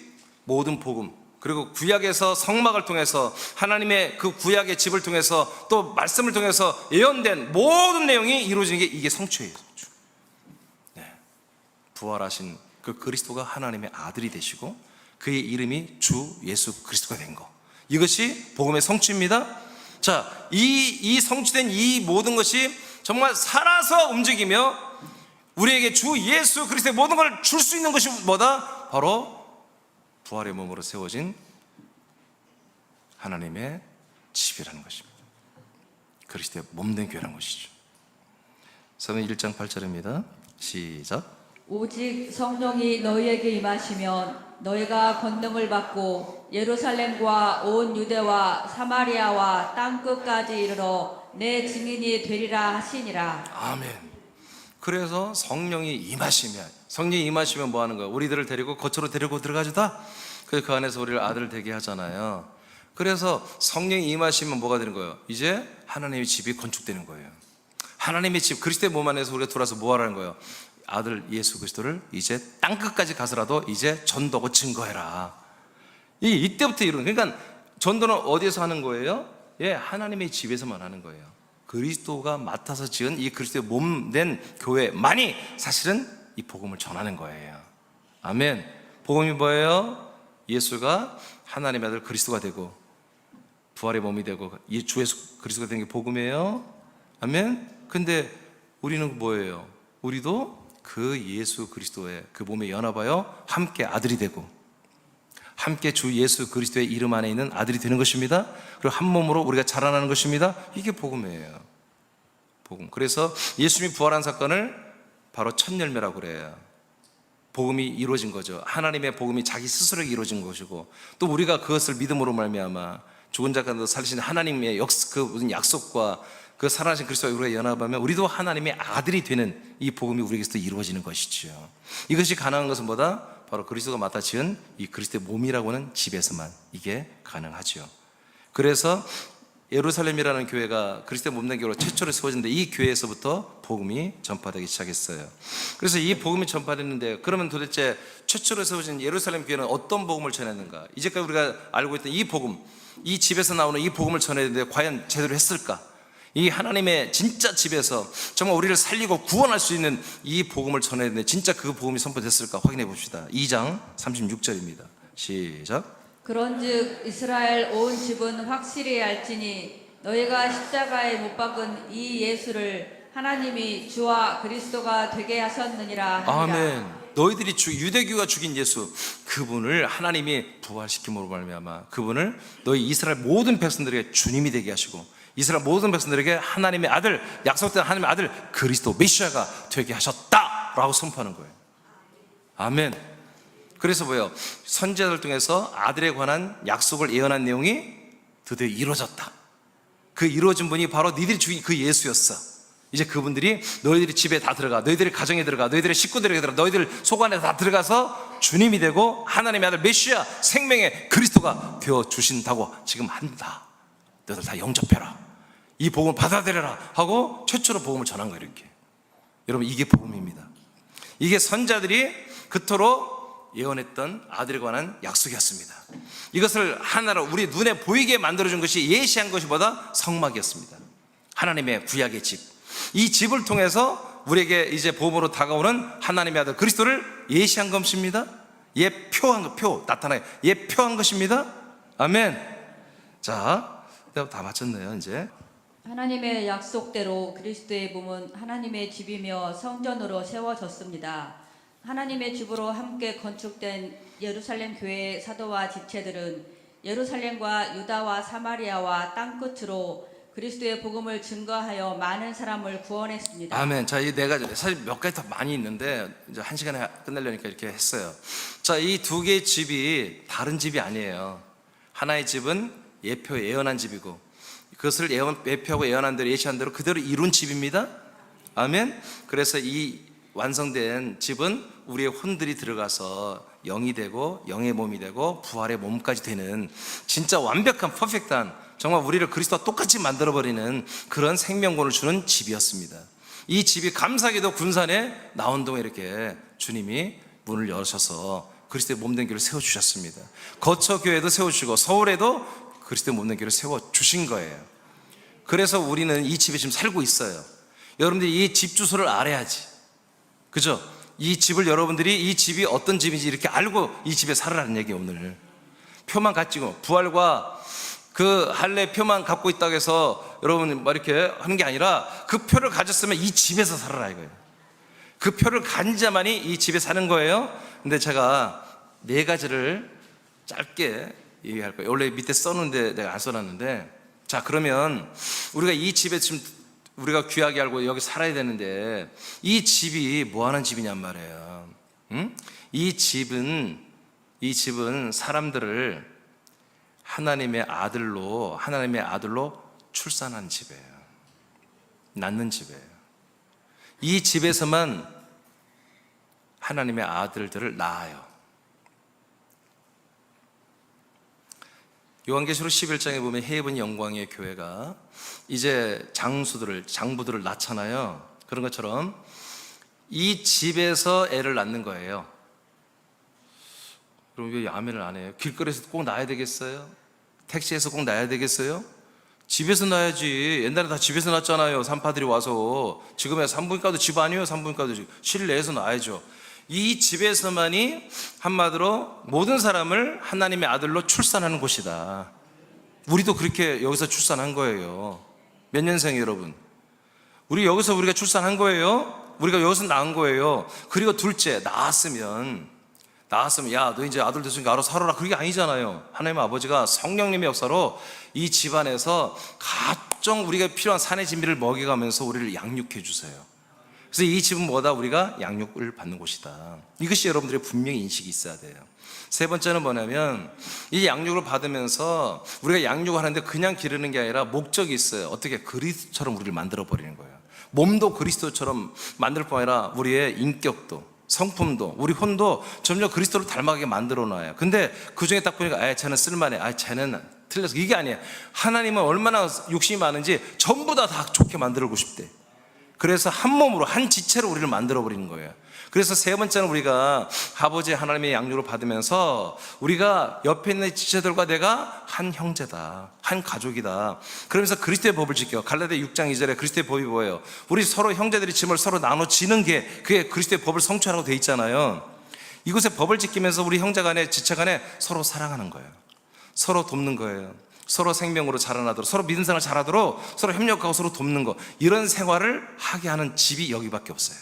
모든 복음, 그리고 구약에서 성막을 통해서 하나님의 그 구약의 집을 통해서 또 말씀을 통해서 예언된 모든 내용이 이루어진 게 이게 성취예요. 네. 부활하신 그 그리스도가 하나님의 아들이 되시고 그의 이름이 주 예수 그리스도가 된 거. 이것이 복음의 성취입니다. 자, 이 성취된 이 모든 것이 정말 살아서 움직이며 우리에게 주 예수 그리스도의 모든 걸 줄 수 있는 것이 뭐다? 바로 부활의 몸으로 세워진 하나님의 집이라는 것입니다. 그리스도의 몸된 교회라는 것이죠. 사도행 1장 8절입니다. 시작. 오직 성령이 너희에게 임하시면 너희가 권능을 받고 예루살렘과 온 유대와 사마리아와 땅끝까지 이르러 내 증인이 되리라 하시니라. 아멘. 그래서 성령이 임하시면 뭐 하는 거야? 우리들을 데리고 거처로 데리고 들어가주다. 그 안에서 우리를 아들 되게 하잖아요. 그래서 성령이 임하시면 뭐가 되는 거예요? 이제 하나님의 집이 건축되는 거예요. 하나님의 집, 그리스도의 몸 안에서 우리가 들어와서 뭐 하라는 거예요? 아들 예수 그리스도를 이제 땅끝까지 가서라도 이제 전도하고 증거해라. 이때부터 이루는, 그러니까 전도는 어디에서 하는 거예요? 예, 하나님의 집에서만 하는 거예요. 그리스도가 맡아서 지은 이 그리스도의 몸 된 교회만이 사실은 이 복음을 전하는 거예요. 아멘. 복음이 뭐예요? 예수가 하나님의 아들 그리스도가 되고 부활의 몸이 되고 주 예수 그리스도가 된 게 복음이에요. 아멘. 근데 우리는 뭐예요? 우리도 그 예수 그리스도의 그 몸에 연합하여 함께 아들이 되고 함께 주 예수 그리스도의 이름 안에 있는 아들이 되는 것입니다. 그리고 한 몸으로 우리가 자라나는 것입니다. 이게 복음이에요. 복음. 그래서 예수님이 부활한 사건을 바로 첫 열매라고 그래요. 복음이 이루어진 거죠. 하나님의 복음이 자기 스스로에게 이루어진 것이고, 또 우리가 그것을 믿음으로 말미암아 죽은 자 가운데 살리신 하나님의 그 무슨 약속과 그 살아나신 그리스도와 우리가 연합하면 우리도 하나님의 아들이 되는 이 복음이 우리에게서 이루어지는 것이죠. 이것이 가능한 것은 뭐다? 바로 그리스도가 맡아 지은 이 그리스도의 몸이라고 하는 집에서만 이게 가능하죠. 그래서 예루살렘이라는 교회가 그리스도의 몸된 교회로 최초로 세워졌는데 이 교회에서부터 복음이 전파되기 시작했어요. 그래서 이 복음이 전파됐는데, 그러면 도대체 최초로 세워진 예루살렘 교회는 어떤 복음을 전했는가? 이제까지 우리가 알고 있던 이 복음, 이 집에서 나오는 이 복음을 전했는데 과연 제대로 했을까? 이 하나님의 진짜 집에서 정말 우리를 살리고 구원할 수 있는 이 복음을 전했는데 진짜 그 복음이 선포됐을까? 확인해 봅시다. 2장 36절입니다. 시작. 그런즉 이스라엘 온 집은 확실히 알지니 너희가 십자가에 못 박은 이 예수를 하나님이 주와 그리스도가 되게 하셨느니라 하니라. 아멘. 너희들이 유대교가 죽인 예수, 그분을 하나님이 부활시킴으로 말미암아 그분을 너희 이스라엘 모든 백성들에게 주님이 되게 하시고 이스라엘 모든 백성들에게 하나님의 아들, 약속된 하나님의 아들 그리스도 메시아가 되게 하셨다라고 선포하는 거예요. 아멘. 그래서 뭐예요? 선지자들 통해서 아들에 관한 약속을 예언한 내용이 드디어 이루어졌다. 그 이루어진 분이 바로 너희들이 죽인 그 예수였어. 이제 그분들이 너희들이 집에 다 들어가, 너희들의 가정에 들어가, 너희들의 식구들에게 들어가, 너희들 속 안에 다 들어가서 주님이 되고 하나님의 아들 메시아 생명의 그리스도가 되어 주신다고 지금 한다. 너희들 다 영접해라, 이 복음을 받아들여라 하고 최초로 복음을 전한 거예요. 이렇게. 여러분, 이게 복음입니다. 이게 선자들이 그토록 예언했던 아들에 관한 약속이었습니다. 이것을 하나로 우리 눈에 보이게 만들어준 것이, 예시한 것이 뭐다? 성막이었습니다. 하나님의 구약의 집. 이 집을 통해서 우리에게 이제 복음으로 다가오는 하나님의 아들 그리스도를 예시한 것입니다. 예표한 것, 나타나요. 예표한 것입니다. 아멘. 자, 다 마쳤네요. 이제 하나님의 약속대로 그리스도의 몸은 하나님의 집이며 성전으로 세워졌습니다. 하나님의 집으로 함께 건축된 예루살렘 교회의 사도와 지체들은 예루살렘과 유다와 사마리아와 땅끝으로 그리스도의 복음을 증거하여 많은 사람을 구원했습니다. 아멘. 자, 이 네 가지, 사실 몇 가지 더 많이 있는데 이제 한 시간에 끝내려니까 이렇게 했어요. 자, 이 두 개의 집이 다른 집이 아니에요. 하나의 집은 예언한 집이고, 그것을 예표하고 예언한 대로, 예시한 대로 그대로 이룬 집입니다. 아멘. 그래서 이 완성된 집은 우리의 혼들이 들어가서 영이 되고 영의 몸이 되고 부활의 몸까지 되는 진짜 완벽한 퍼펙트한, 정말 우리를 그리스도와 똑같이 만들어버리는 그런 생명권을 주는 집이었습니다. 이 집이 감사하게도 군산에 나온동에 이렇게 주님이 문을 여셔서 그리스도의 몸된 교회를 세워주셨습니다. 거처교회도 세워주시고 서울에도 그리스도의 몸된 교회를 세워주신 거예요. 그래서 우리는 이 집에 지금 살고 있어요. 여러분들이 이 집 주소를 알아야지, 그죠? 이 집을, 여러분들이 이 집이 어떤 집인지 이렇게 알고 이 집에 살으라는 얘기예요. 오늘 표만 가지고 부활과 그 할례 표만 갖고 있다고 해서 여러분 뭐 이렇게 하는 게 아니라 그 표를 가졌으면 이 집에서 살아라 이거예요. 그 표를 가진 자만이 이 집에 사는 거예요. 근데 제가 네 가지를 짧게 얘기할 거예요. 원래 밑에 써놓은데 내가 안 써놨는데, 자, 그러면 우리가 이 집에 지금 우리가 귀하게 알고 여기 살아야 되는데 이 집이 뭐 하는 집이냔 말이에요. 응? 이 집은 사람들을 하나님의 아들로 출산한 집이에요. 낳는 집이에요. 이 집에서만 하나님의 아들들을 낳아요. 요한계시록 11장에 보면 해븐 영광의 교회가 이제 장부들을 낳잖아요. 그런 것처럼 이 집에서 애를 낳는 거예요. 그럼 왜 아멘을 안 해요? 길거리에서 꼭 낳아야 되겠어요? 택시에서 꼭 낳아야 되겠어요? 집에서 낳아야지. 옛날에 다 집에서 낳았잖아요. 산파들이 와서. 지금야 산부인과도 집 아니에요. 산부인과도 실내에서 낳아야죠. 이 집에서만이 한마디로 모든 사람을 하나님의 아들로 출산하는 곳이다. 우리도 그렇게 여기서 출산한 거예요. 몇 년생 여러분? 우리 여기서 우리가 출산한 거예요. 우리가 여기서 낳은 거예요. 그리고 둘째, 낳았으면 야, 너 이제 아들 됐으니까 알아서 살아라. 그게 아니잖아요. 하나님 아버지가 성령님의 역사로 이 집안에서 각종 우리가 필요한 산의 진미를 먹여가면서 우리를 양육해 주세요. 그래서 이 집은 뭐다? 우리가 양육을 받는 곳이다. 이것이 여러분들의 분명히 인식이 있어야 돼요. 세 번째는 뭐냐면 이 양육을 받으면서 우리가 양육을 하는데 그냥 기르는 게 아니라 목적이 있어요. 어떻게 그리스도처럼 우리를 만들어 버리는 거예요. 몸도 그리스도처럼 만들 뿐 아니라 우리의 인격도, 성품도, 우리 혼도 점점 그리스도를 닮아가게 만들어 놔요. 근데 그 중에 딱 보니까 쟤는 쓸만해, 쟤는 틀려서, 이게 아니에요. 하나님은 얼마나 욕심이 많은지 전부 다 좋게 만들고 싶대. 그래서 한 몸으로, 한 지체로 우리를 만들어 버리는 거예요. 그래서 세 번째는 우리가 아버지 하나님의 양육을 받으면서 우리가 옆에 있는 지체들과 내가 한 형제다, 한 가족이다. 그러면서 그리스도의 법을 지켜. 갈라디아 6장 2절에 그리스도의 법이 뭐예요? 우리 서로 형제들이 짐을 서로 나눠 지는 게 그게 그리스도의 법을 성취하라고 돼 있잖아요. 이곳에 법을 지키면서 우리 형제 간에 지체 간에 서로 사랑하는 거예요. 서로 돕는 거예요. 서로 생명으로 자라나도록, 서로 믿음 생활 잘하도록 서로 협력하고 서로 돕는 거, 이런 생활을 하게 하는 집이 여기밖에 없어요.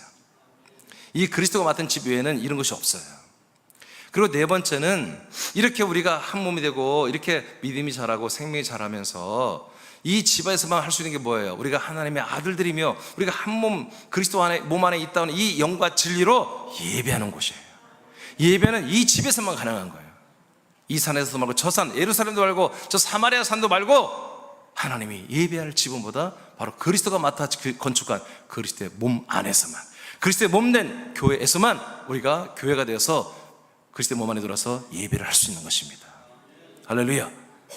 이 그리스도가 맡은 집 외에는 이런 것이 없어요. 그리고 네 번째는 이렇게 우리가 한 몸이 되고 이렇게 믿음이 자라고 생명이 자라면서 이 집에서만 할 수 있는 게 뭐예요? 우리가 하나님의 아들들이며 우리가 한 몸, 그리스도 안에, 몸 안에 있다는 이 영과 진리로 예배하는 곳이에요. 예배는 이 집에서만 가능한 거예요. 이 산에서도 말고 저 산, 예루살렘도 말고 저 사마리아 산도 말고 하나님이 예배할 집은 뭐다? 바로 그리스도가 맡아 건축한 그리스도의 몸 안에서만, 그리스도의 몸된 교회에서만 우리가 교회가 되어서 그리스도의 몸 안에 들어서 예배를 할 수 있는 것입니다. 할렐루야.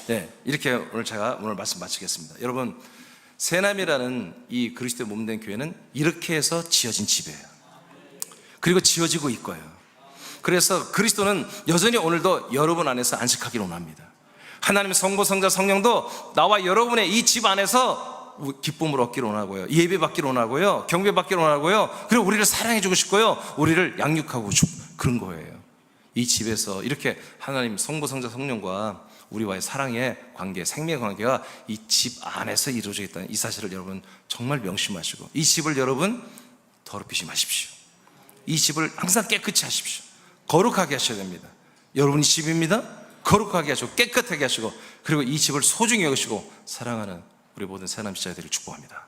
네, 이렇게 오늘 말씀 마치겠습니다. 여러분, 새남이라는 이 그리스도의 몸된 교회는 이렇게 해서 지어진 집이에요. 그리고 지어지고 있고요. 그래서 그리스도는 여전히 오늘도 여러분 안에서 안식하기를 원합니다. 하나님의 성부, 성자, 성령도 나와 여러분의 이 집 안에서 기쁨을 얻기를 원하고요, 예배 받기를 원하고요, 경배 받기를 원하고요, 그리고 우리를 사랑해 주고 싶고요, 우리를 양육하고 싶고 그런 거예요. 이 집에서 이렇게 하나님 성부, 성자, 성령과 우리와의 사랑의 관계, 생명의 관계가 이 집 안에서 이루어져 있다는 이 사실을 여러분 정말 명심하시고, 이 집을 여러분 더럽히지 마십시오. 이 집을 항상 깨끗이 하십시오. 거룩하게 하셔야 됩니다. 여러분이 집입니다. 거룩하게 하시고 깨끗하게 하시고, 그리고 이 집을 소중히 여기시고 사랑하는 우리 모든 새남 지자들을 축복합니다.